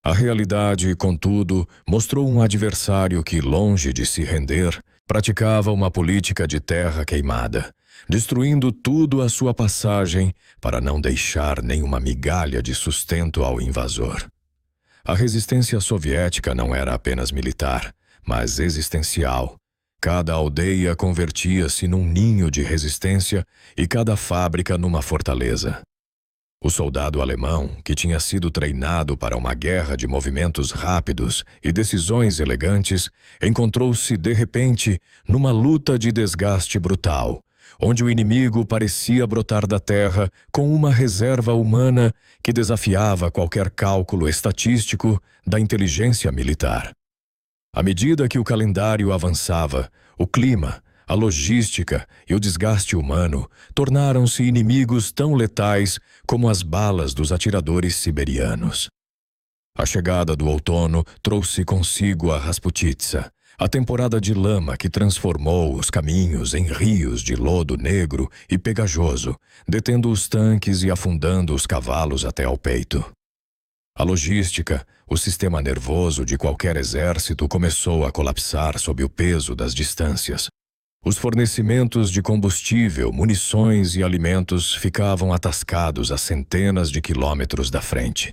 A realidade, contudo, mostrou um adversário que, longe de se render, praticava uma política de terra queimada, destruindo tudo à sua passagem para não deixar nenhuma migalha de sustento ao invasor. A resistência soviética não era apenas militar, mas existencial. Cada aldeia convertia-se num ninho de resistência e cada fábrica numa fortaleza. O soldado alemão, que tinha sido treinado para uma guerra de movimentos rápidos e decisões elegantes, encontrou-se, de repente, numa luta de desgaste brutal, onde o inimigo parecia brotar da terra com uma reserva humana que desafiava qualquer cálculo estatístico da inteligência militar. À medida que o calendário avançava, o clima, a logística e o desgaste humano tornaram-se inimigos tão letais como as balas dos atiradores siberianos. A chegada do outono trouxe consigo a Rasputitsa, a temporada de lama que transformou os caminhos em rios de lodo negro e pegajoso, detendo os tanques e afundando os cavalos até ao peito. A logística, o sistema nervoso de qualquer exército começou a colapsar sob o peso das distâncias. Os fornecimentos de combustível, munições e alimentos ficavam atascados a centenas de quilômetros da frente.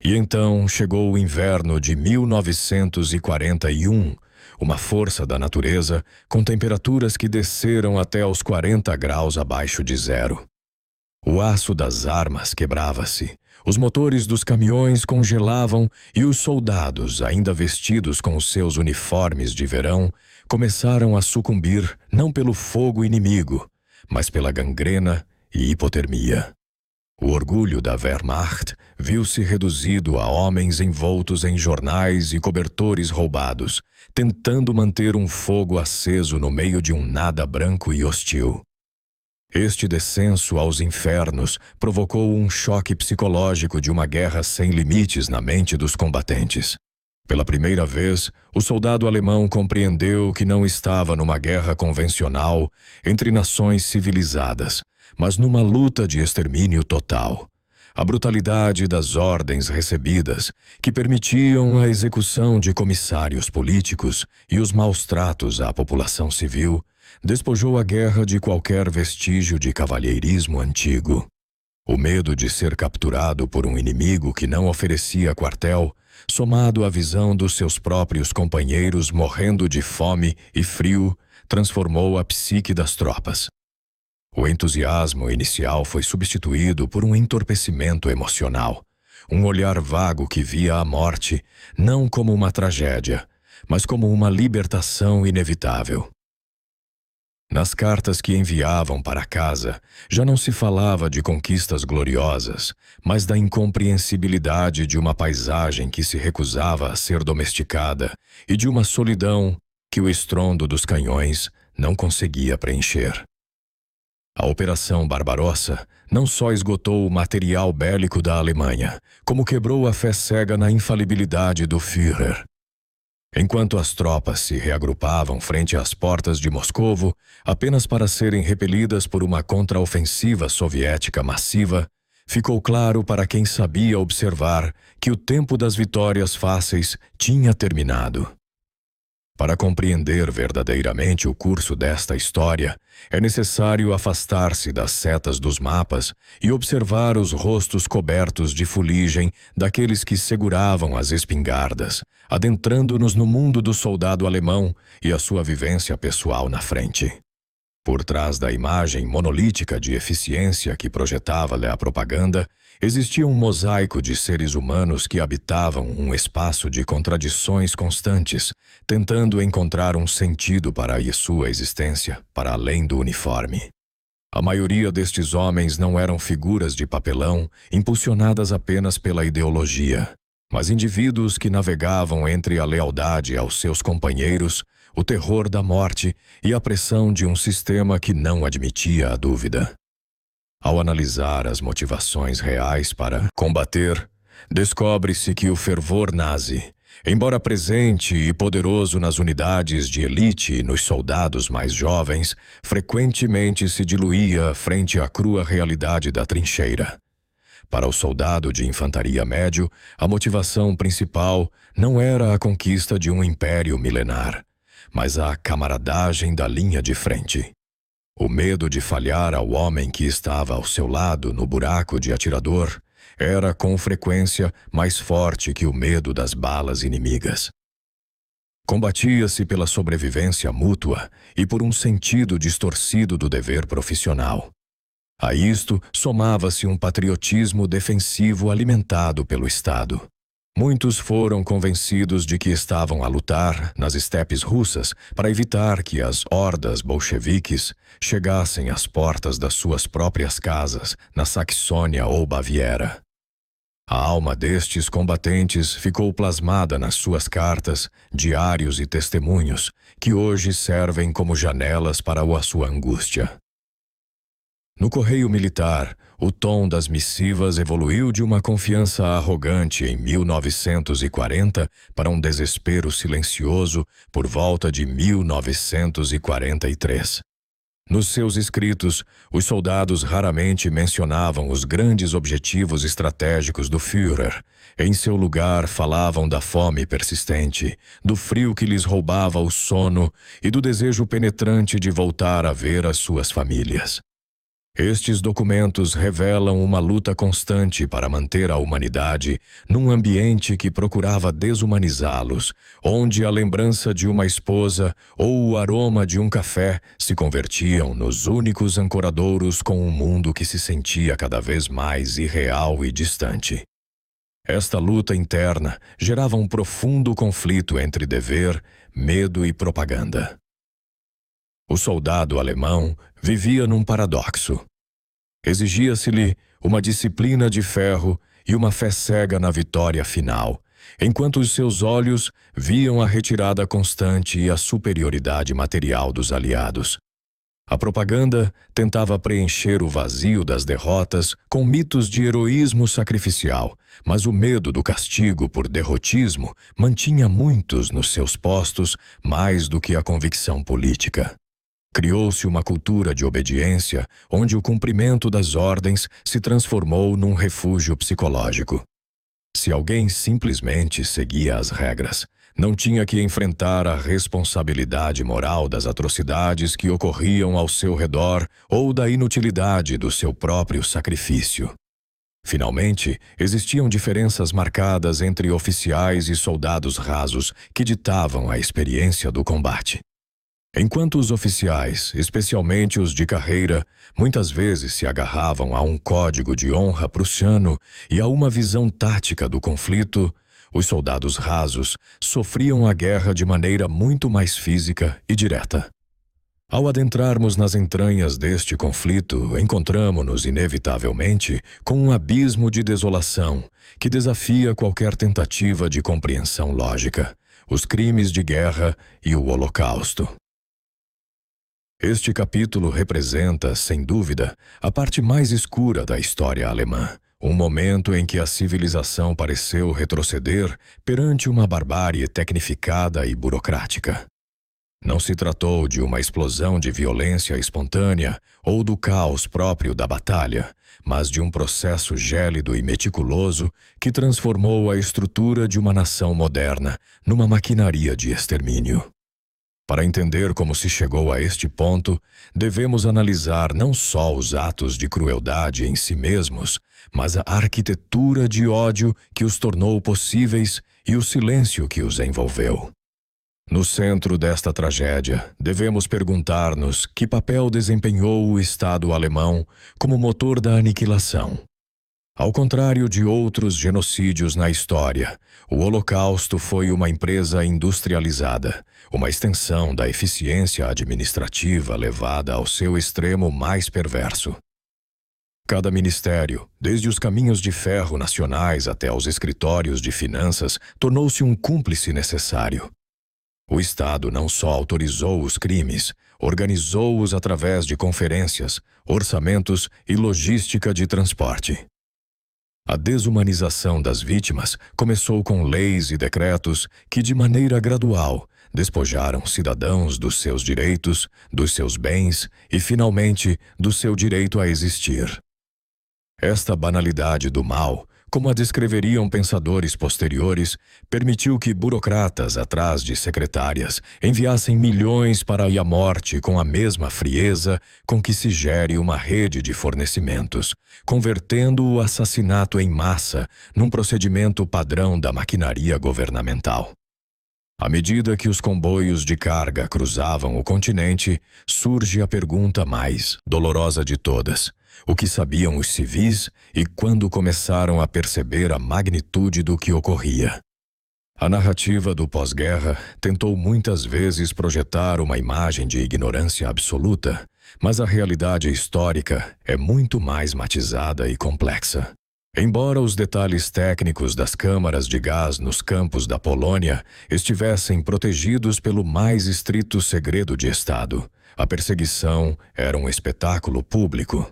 E então chegou o inverno de 1941, uma força da natureza com temperaturas que desceram até os 40 graus abaixo de zero. O aço das armas quebrava-se, os motores dos caminhões congelavam e os soldados, ainda vestidos com os seus uniformes de verão, começaram a sucumbir não pelo fogo inimigo, mas pela gangrena e hipotermia. O orgulho da Wehrmacht viu-se reduzido a homens envoltos em jornais e cobertores roubados, tentando manter um fogo aceso no meio de um nada branco e hostil. Este descenso aos infernos provocou um choque psicológico de uma guerra sem limites na mente dos combatentes. Pela primeira vez, o soldado alemão compreendeu que não estava numa guerra convencional entre nações civilizadas, mas numa luta de extermínio total. A brutalidade das ordens recebidas, que permitiam a execução de comissários políticos e os maus tratos à população civil, despojou a guerra de qualquer vestígio de cavalheirismo antigo. O medo de ser capturado por um inimigo que não oferecia quartel, somado à visão dos seus próprios companheiros morrendo de fome e frio, transformou a psique das tropas. O entusiasmo inicial foi substituído por um entorpecimento emocional, um olhar vago que via a morte não como uma tragédia, mas como uma libertação inevitável. Nas cartas que enviavam para casa, já não se falava de conquistas gloriosas, mas da incompreensibilidade de uma paisagem que se recusava a ser domesticada e de uma solidão que o estrondo dos canhões não conseguia preencher. A Operação Barbarossa não só esgotou o material bélico da Alemanha, como quebrou a fé cega na infalibilidade do Führer. Enquanto as tropas se reagrupavam frente às portas de Moscovo, apenas para serem repelidas por uma contraofensiva soviética massiva, ficou claro para quem sabia observar que o tempo das vitórias fáceis tinha terminado. Para compreender verdadeiramente o curso desta história, é necessário afastar-se das setas dos mapas e observar os rostos cobertos de fuligem daqueles que seguravam as espingardas, adentrando-nos no mundo do soldado alemão e a sua vivência pessoal na frente. Por trás da imagem monolítica de eficiência que projetava-lhe a propaganda, existia um mosaico de seres humanos que habitavam um espaço de contradições constantes, tentando encontrar um sentido para a sua existência, para além do uniforme. A maioria destes homens não eram figuras de papelão, impulsionadas apenas pela ideologia, mas indivíduos que navegavam entre a lealdade aos seus companheiros, o terror da morte e a pressão de um sistema que não admitia a dúvida. Ao analisar as motivações reais para combater, descobre-se que o fervor nazi, embora presente e poderoso nas unidades de elite e nos soldados mais jovens, frequentemente se diluía frente à crua realidade da trincheira. Para o soldado de infantaria médio, a motivação principal não era a conquista de um império milenar, mas a camaradagem da linha de frente. O medo de falhar ao homem que estava ao seu lado no buraco de atirador era com frequência mais forte que o medo das balas inimigas. Combatia-se pela sobrevivência mútua e por um sentido distorcido do dever profissional. A isto somava-se um patriotismo defensivo alimentado pelo Estado. Muitos foram convencidos de que estavam a lutar nas estepes russas para evitar que as hordas bolcheviques chegassem às portas das suas próprias casas, na Saxônia ou Baviera. A alma destes combatentes ficou plasmada nas suas cartas, diários e testemunhos, que hoje servem como janelas para a sua angústia. No correio militar, o tom das missivas evoluiu de uma confiança arrogante em 1940 para um desespero silencioso por volta de 1943. Nos seus escritos, os soldados raramente mencionavam os grandes objetivos estratégicos do Führer. Em seu lugar, falavam da fome persistente, do frio que lhes roubava o sono e do desejo penetrante de voltar a ver as suas famílias. Estes documentos revelam uma luta constante para manter a humanidade num ambiente que procurava desumanizá-los, onde a lembrança de uma esposa ou o aroma de um café se convertiam nos únicos ancoradouros com um mundo que se sentia cada vez mais irreal e distante. Esta luta interna gerava um profundo conflito entre dever, medo e propaganda. O soldado alemão vivia num paradoxo. Exigia-se-lhe uma disciplina de ferro e uma fé cega na vitória final, enquanto os seus olhos viam a retirada constante e a superioridade material dos aliados. A propaganda tentava preencher o vazio das derrotas com mitos de heroísmo sacrificial, mas o medo do castigo por derrotismo mantinha muitos nos seus postos mais do que a convicção política. Criou-se uma cultura de obediência, onde o cumprimento das ordens se transformou num refúgio psicológico. Se alguém simplesmente seguia as regras, não tinha que enfrentar a responsabilidade moral das atrocidades que ocorriam ao seu redor ou da inutilidade do seu próprio sacrifício. Finalmente, existiam diferenças marcadas entre oficiais e soldados rasos que ditavam a experiência do combate. Enquanto os oficiais, especialmente os de carreira, muitas vezes se agarravam a um código de honra prussiano e a uma visão tática do conflito, os soldados rasos sofriam a guerra de maneira muito mais física e direta. Ao adentrarmos nas entranhas deste conflito, encontramo-nos inevitavelmente com um abismo de desolação que desafia qualquer tentativa de compreensão lógica, os crimes de guerra e o Holocausto. Este capítulo representa, sem dúvida, a parte mais escura da história alemã, um momento em que a civilização pareceu retroceder perante uma barbárie tecnificada e burocrática. Não se tratou de uma explosão de violência espontânea ou do caos próprio da batalha, mas de um processo gélido e meticuloso que transformou a estrutura de uma nação moderna numa maquinaria de extermínio. Para entender como se chegou a este ponto, devemos analisar não só os atos de crueldade em si mesmos, mas a arquitetura de ódio que os tornou possíveis e o silêncio que os envolveu. No centro desta tragédia, devemos perguntar-nos que papel desempenhou o Estado alemão como motor da aniquilação. Ao contrário de outros genocídios na história, o Holocausto foi uma empresa industrializada, uma extensão da eficiência administrativa levada ao seu extremo mais perverso. Cada ministério, desde os caminhos de ferro nacionais até os escritórios de finanças, tornou-se um cúmplice necessário. O Estado não só autorizou os crimes, organizou-os através de conferências, orçamentos e logística de transporte. A desumanização das vítimas começou com leis e decretos que, de maneira gradual, despojaram cidadãos dos seus direitos, dos seus bens e, finalmente, do seu direito a existir. Esta banalidade do mal, como a descreveriam pensadores posteriores, permitiu que burocratas atrás de secretárias enviassem milhões para ir à morte com a mesma frieza com que se gere uma rede de fornecimentos, convertendo o assassinato em massa num procedimento padrão da maquinaria governamental. À medida que os comboios de carga cruzavam o continente, surge a pergunta mais dolorosa de todas: o que sabiam os civis e quando começaram a perceber a magnitude do que ocorria? A narrativa do pós-guerra tentou muitas vezes projetar uma imagem de ignorância absoluta, mas a realidade histórica é muito mais matizada e complexa. Embora os detalhes técnicos das câmaras de gás nos campos da Polônia estivessem protegidos pelo mais estrito segredo de Estado, a perseguição era um espetáculo público.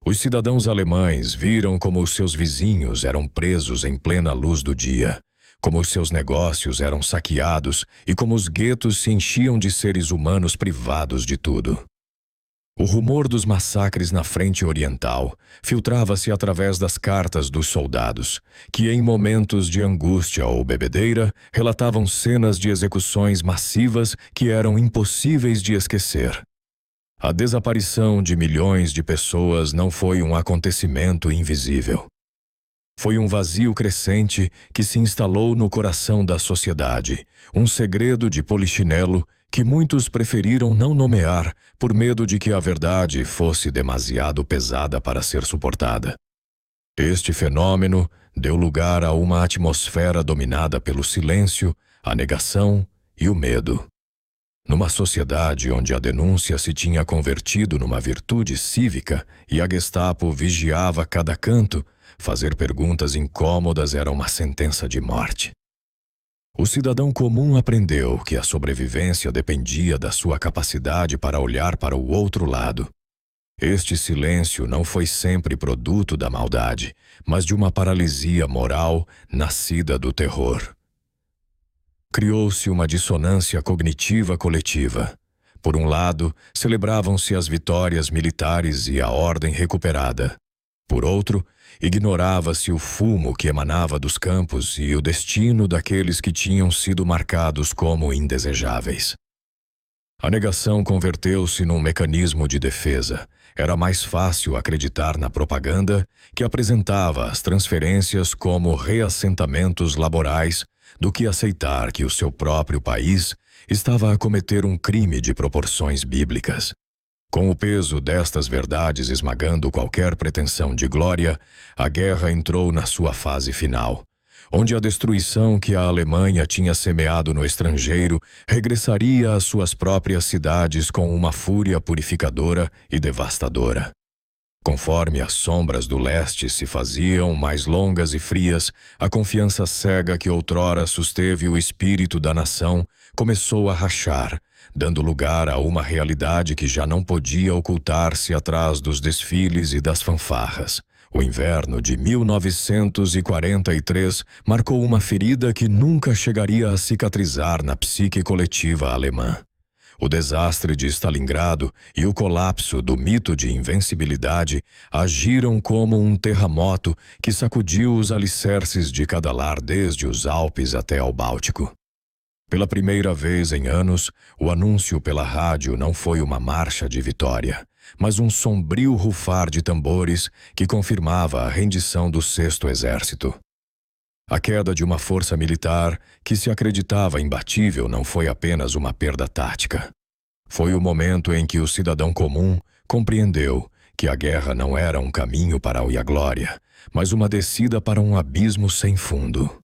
Os cidadãos alemães viram como os seus vizinhos eram presos em plena luz do dia, como os seus negócios eram saqueados e como os guetos se enchiam de seres humanos privados de tudo. O rumor dos massacres na frente oriental filtrava-se através das cartas dos soldados, que em momentos de angústia ou bebedeira relatavam cenas de execuções massivas que eram impossíveis de esquecer. A desaparição de milhões de pessoas não foi um acontecimento invisível. Foi um vazio crescente que se instalou no coração da sociedade, um segredo de polichinelo que muitos preferiram não nomear por medo de que a verdade fosse demasiado pesada para ser suportada. Este fenômeno deu lugar a uma atmosfera dominada pelo silêncio, a negação e o medo. Numa sociedade onde a denúncia se tinha convertido numa virtude cívica e a Gestapo vigiava cada canto, fazer perguntas incômodas era uma sentença de morte. O cidadão comum aprendeu que a sobrevivência dependia da sua capacidade para olhar para o outro lado. Este silêncio não foi sempre produto da maldade, mas de uma paralisia moral nascida do terror. Criou-se uma dissonância cognitiva coletiva. Por um lado, celebravam-se as vitórias militares e a ordem recuperada. Por outro, ignorava-se o fumo que emanava dos campos e o destino daqueles que tinham sido marcados como indesejáveis. A negação converteu-se num mecanismo de defesa. Era mais fácil acreditar na propaganda que apresentava as transferências como reassentamentos laborais do que aceitar que o seu próprio país estava a cometer um crime de proporções bíblicas. Com o peso destas verdades esmagando qualquer pretensão de glória, a guerra entrou na sua fase final, onde a destruição que a Alemanha tinha semeado no estrangeiro regressaria às suas próprias cidades com uma fúria purificadora e devastadora. Conforme as sombras do leste se faziam mais longas e frias, a confiança cega que outrora susteve o espírito da nação começou a rachar, dando lugar a uma realidade que já não podia ocultar-se atrás dos desfiles e das fanfarras. O inverno de 1943 marcou uma ferida que nunca chegaria a cicatrizar na psique coletiva alemã. O desastre de Stalingrado e o colapso do mito de invencibilidade agiram como um terremoto que sacudiu os alicerces de cada lar desde os Alpes até ao Báltico. Pela primeira vez em anos, o anúncio pela rádio não foi uma marcha de vitória, mas um sombrio rufar de tambores que confirmava a rendição do Sexto Exército. A queda de uma força militar que se acreditava imbatível não foi apenas uma perda tática. Foi o momento em que o cidadão comum compreendeu que a guerra não era um caminho para a glória, mas uma descida para um abismo sem fundo.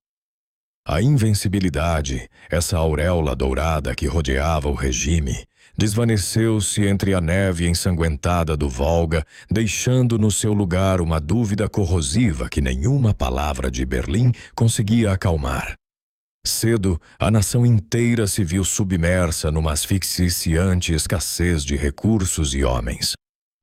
A invencibilidade, essa auréola dourada que rodeava o regime, desvaneceu-se entre a neve ensanguentada do Volga, deixando no seu lugar uma dúvida corrosiva que nenhuma palavra de Berlim conseguia acalmar. Cedo, a nação inteira se viu submersa numa asfixiante escassez de recursos e homens.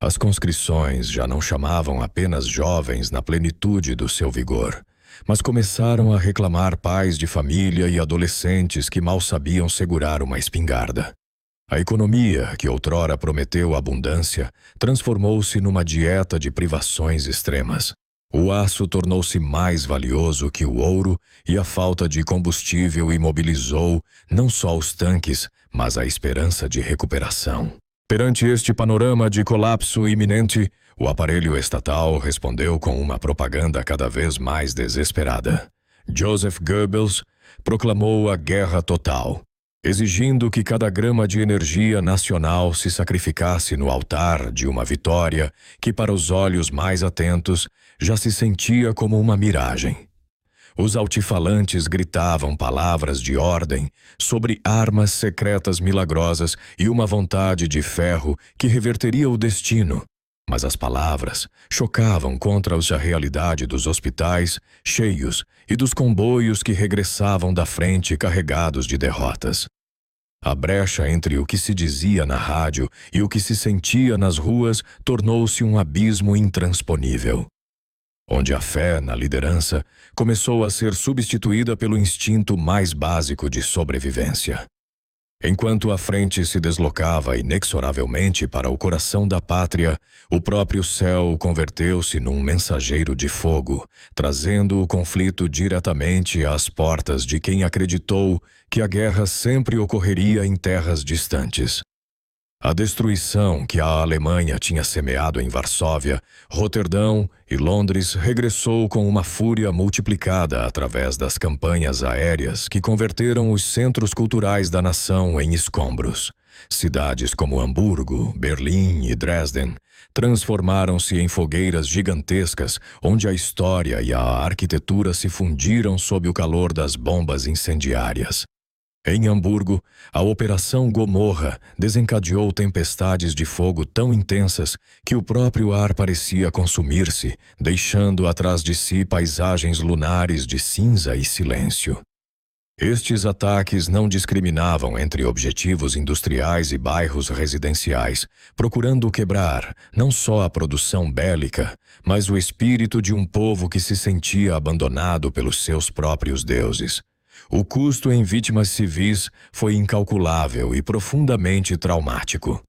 As conscrições já não chamavam apenas jovens na plenitude do seu vigor, mas começaram a reclamar pais de família e adolescentes que mal sabiam segurar uma espingarda. A economia, que outrora prometeu abundância, transformou-se numa dieta de privações extremas. O aço tornou-se mais valioso que o ouro e a falta de combustível imobilizou não só os tanques, mas a esperança de recuperação. Perante este panorama de colapso iminente, o aparelho estatal respondeu com uma propaganda cada vez mais desesperada. Joseph Goebbels proclamou a guerra total, exigindo que cada grama de energia nacional se sacrificasse no altar de uma vitória que, para os olhos mais atentos, já se sentia como uma miragem. Os altifalantes gritavam palavras de ordem sobre armas secretas milagrosas e uma vontade de ferro que reverteria o destino. Mas as palavras chocavam contra a realidade dos hospitais cheios e dos comboios que regressavam da frente carregados de derrotas. A brecha entre o que se dizia na rádio e o que se sentia nas ruas tornou-se um abismo intransponível, onde a fé na liderança começou a ser substituída pelo instinto mais básico de sobrevivência. Enquanto a frente se deslocava inexoravelmente para o coração da pátria, o próprio céu converteu-se num mensageiro de fogo, trazendo o conflito diretamente às portas de quem acreditou que a guerra sempre ocorreria em terras distantes. A destruição que a Alemanha tinha semeado em Varsóvia, Roterdão e Londres regressou com uma fúria multiplicada através das campanhas aéreas que converteram os centros culturais da nação em escombros. Cidades como Hamburgo, Berlim e Dresden transformaram-se em fogueiras gigantescas onde a história e a arquitetura se fundiram sob o calor das bombas incendiárias. Em Hamburgo, a Operação Gomorra desencadeou tempestades de fogo tão intensas que o próprio ar parecia consumir-se, deixando atrás de si paisagens lunares de cinza e silêncio. Estes ataques não discriminavam entre objetivos industriais e bairros residenciais, procurando quebrar não só a produção bélica, mas o espírito de um povo que se sentia abandonado pelos seus próprios deuses. O custo em vítimas civis foi incalculável e profundamente traumático.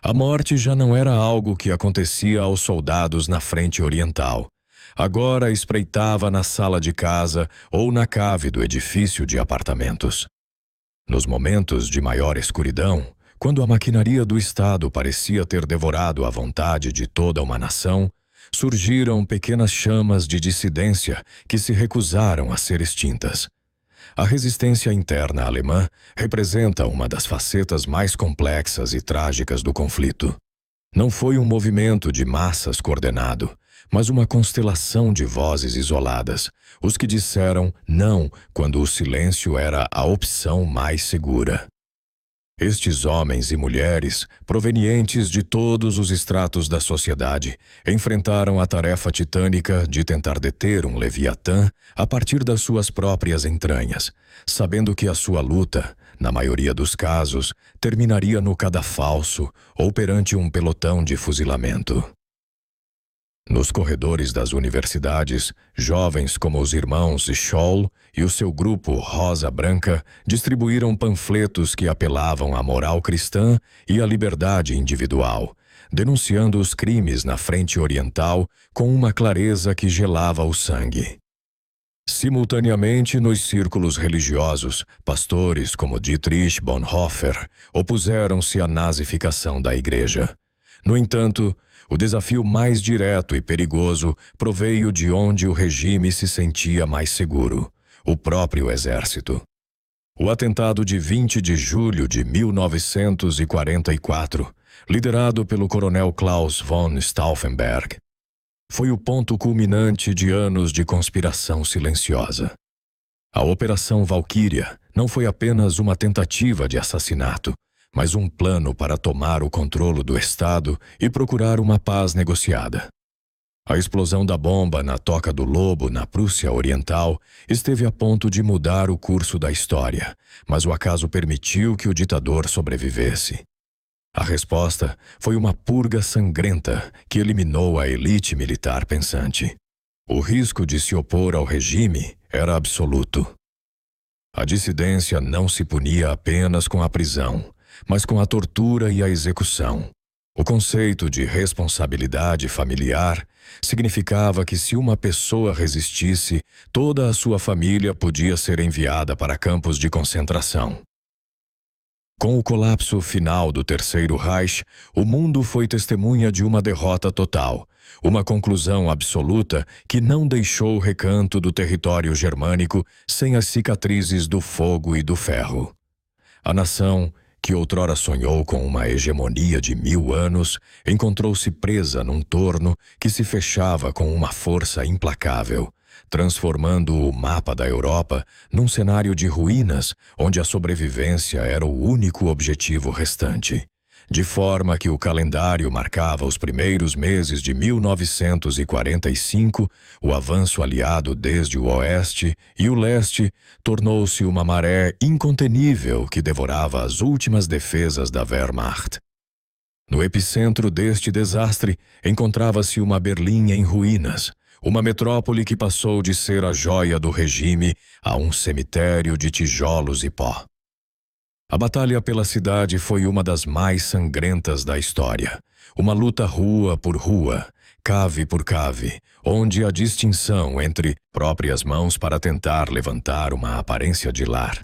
A morte já não era algo que acontecia aos soldados na frente oriental. Agora espreitava na sala de casa ou na cave do edifício de apartamentos. Nos momentos de maior escuridão, quando a maquinaria do Estado parecia ter devorado a vontade de toda uma nação, surgiram pequenas chamas de dissidência que se recusaram a ser extintas. A resistência interna alemã representa uma das facetas mais complexas e trágicas do conflito. Não foi um movimento de massas coordenado, mas uma constelação de vozes isoladas, os que disseram não quando o silêncio era a opção mais segura. Estes homens e mulheres, provenientes de todos os estratos da sociedade, enfrentaram a tarefa titânica de tentar deter um Leviatã a partir das suas próprias entranhas, sabendo que a sua luta, na maioria dos casos, terminaria no cadafalso ou perante um pelotão de fuzilamento. Nos corredores das universidades, jovens como os irmãos Scholl e o seu grupo Rosa Branca distribuíram panfletos que apelavam à moral cristã e à liberdade individual, denunciando os crimes na frente oriental com uma clareza que gelava o sangue. Simultaneamente, nos círculos religiosos, pastores como Dietrich Bonhoeffer opuseram-se à nazificação da Igreja. No entanto, o desafio mais direto e perigoso proveio de onde o regime se sentia mais seguro: o próprio exército. O atentado de 20 de julho de 1944, liderado pelo coronel Klaus von Stauffenberg, foi o ponto culminante de anos de conspiração silenciosa. A Operação Valquíria não foi apenas uma tentativa de assassinato, mas um plano para tomar o controle do Estado e procurar uma paz negociada. A explosão da bomba na Toca do Lobo, na Prússia Oriental, esteve a ponto de mudar o curso da história, mas o acaso permitiu que o ditador sobrevivesse. A resposta foi uma purga sangrenta que eliminou a elite militar pensante. O risco de se opor ao regime era absoluto. A dissidência não se punia apenas com a prisão, mas com a tortura e a execução. O conceito de responsabilidade familiar significava que se uma pessoa resistisse, toda a sua família podia ser enviada para campos de concentração. Com o colapso final do Terceiro Reich, o mundo foi testemunha de uma derrota total, uma conclusão absoluta que não deixou o recanto do território germânico sem as cicatrizes do fogo e do ferro. A nação, que outrora sonhou com uma hegemonia de 1000 anos, encontrou-se presa num torno que se fechava com uma força implacável, transformando o mapa da Europa num cenário de ruínas onde a sobrevivência era o único objetivo restante. De forma que o calendário marcava os primeiros meses de 1945, o avanço aliado desde o oeste e o leste tornou-se uma maré incontenível que devorava as últimas defesas da Wehrmacht. No epicentro deste desastre encontrava-se uma Berlim em ruínas, uma metrópole que passou de ser a joia do regime a um cemitério de tijolos e pó. A batalha pela cidade foi uma das mais sangrentas da história. Uma luta rua por rua, cave por cave, onde a distinção entre próprias mãos para tentar levantar uma aparência de lar.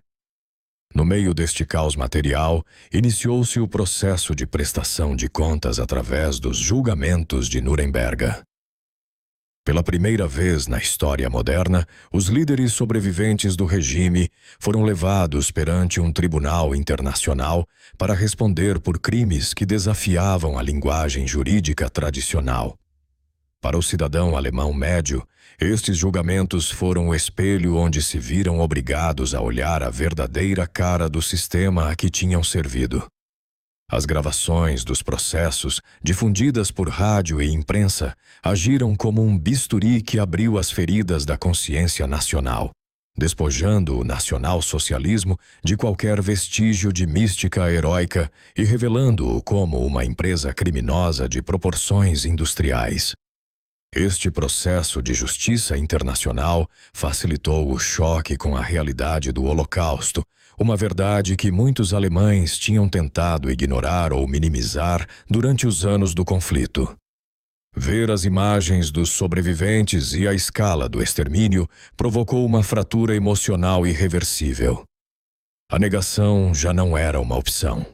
No meio deste caos material, iniciou-se o processo de prestação de contas através dos julgamentos de Nuremberg. Pela primeira vez na história moderna, os líderes sobreviventes do regime foram levados perante um tribunal internacional para responder por crimes que desafiavam a linguagem jurídica tradicional. Para o cidadão alemão médio, estes julgamentos foram o espelho onde se viram obrigados a olhar a verdadeira cara do sistema a que tinham servido. As gravações dos processos, difundidas por rádio e imprensa, agiram como um bisturi que abriu as feridas da consciência nacional, despojando o nacional-socialismo de qualquer vestígio de mística heróica e revelando-o como uma empresa criminosa de proporções industriais. Este processo de justiça internacional facilitou o choque com a realidade do Holocausto, uma verdade que muitos alemães tinham tentado ignorar ou minimizar durante os anos do conflito. Ver as imagens dos sobreviventes e a escala do extermínio provocou uma fratura emocional irreversível. A negação já não era uma opção.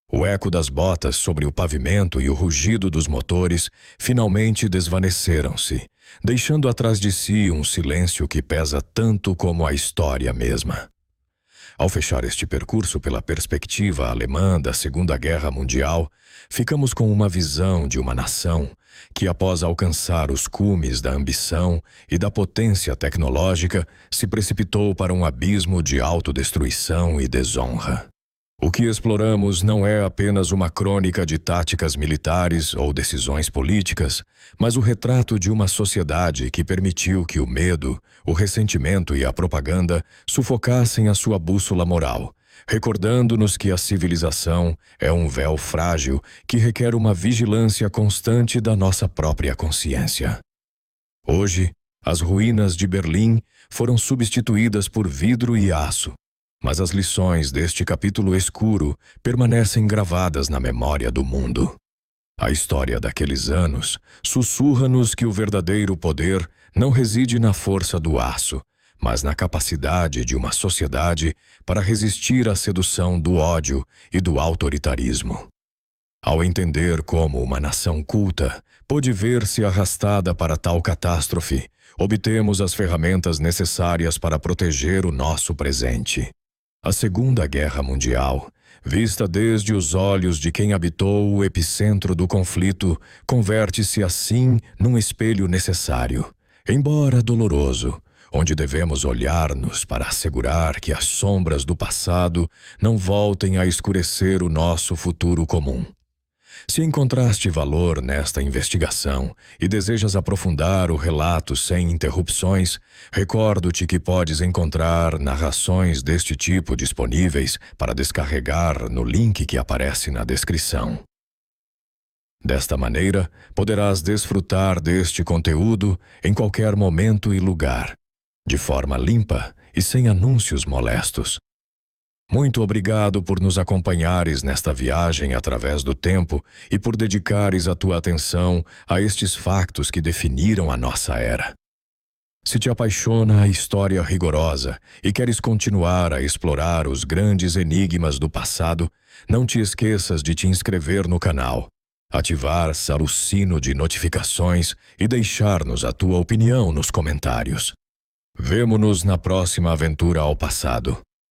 O eco das botas sobre o pavimento e o rugido dos motores finalmente desvaneceram-se, deixando atrás de si um silêncio que pesa tanto como a história mesma. Ao fechar este percurso pela perspectiva alemã da Segunda Guerra Mundial, ficamos com uma visão de uma nação que, após alcançar os cumes da ambição e da potência tecnológica, se precipitou para um abismo de autodestruição e desonra. O que exploramos não é apenas uma crônica de táticas militares ou decisões políticas, mas o retrato de uma sociedade que permitiu que o medo, o ressentimento e a propaganda sufocassem a sua bússola moral, recordando-nos que a civilização é um véu frágil que requer uma vigilância constante da nossa própria consciência. Hoje, as ruínas de Berlim foram substituídas por vidro e aço, mas as lições deste capítulo escuro permanecem gravadas na memória do mundo. A história daqueles anos sussurra-nos que o verdadeiro poder não reside na força do aço, mas na capacidade de uma sociedade para resistir à sedução do ódio e do autoritarismo. Ao entender como uma nação culta pôde ver-se arrastada para tal catástrofe, obtemos as ferramentas necessárias para proteger o nosso presente. A Segunda Guerra Mundial, vista desde os olhos de quem habitou o epicentro do conflito, converte-se assim num espelho necessário, embora doloroso, onde devemos olhar-nos para assegurar que as sombras do passado não voltem a escurecer o nosso futuro comum. Se encontraste valor nesta investigação e desejas aprofundar o relato sem interrupções, recordo-te que podes encontrar narrações deste tipo disponíveis para descarregar no link que aparece na descrição. Desta maneira, poderás desfrutar deste conteúdo em qualquer momento e lugar, de forma limpa e sem anúncios molestos. Muito obrigado por nos acompanhares nesta viagem através do tempo e por dedicares a tua atenção a estes factos que definiram a nossa era. Se te apaixona a história rigorosa e queres continuar a explorar os grandes enigmas do passado, não te esqueças de te inscrever no canal, ativar o sino de notificações e deixar-nos a tua opinião nos comentários. Vemo-nos na próxima aventura ao passado.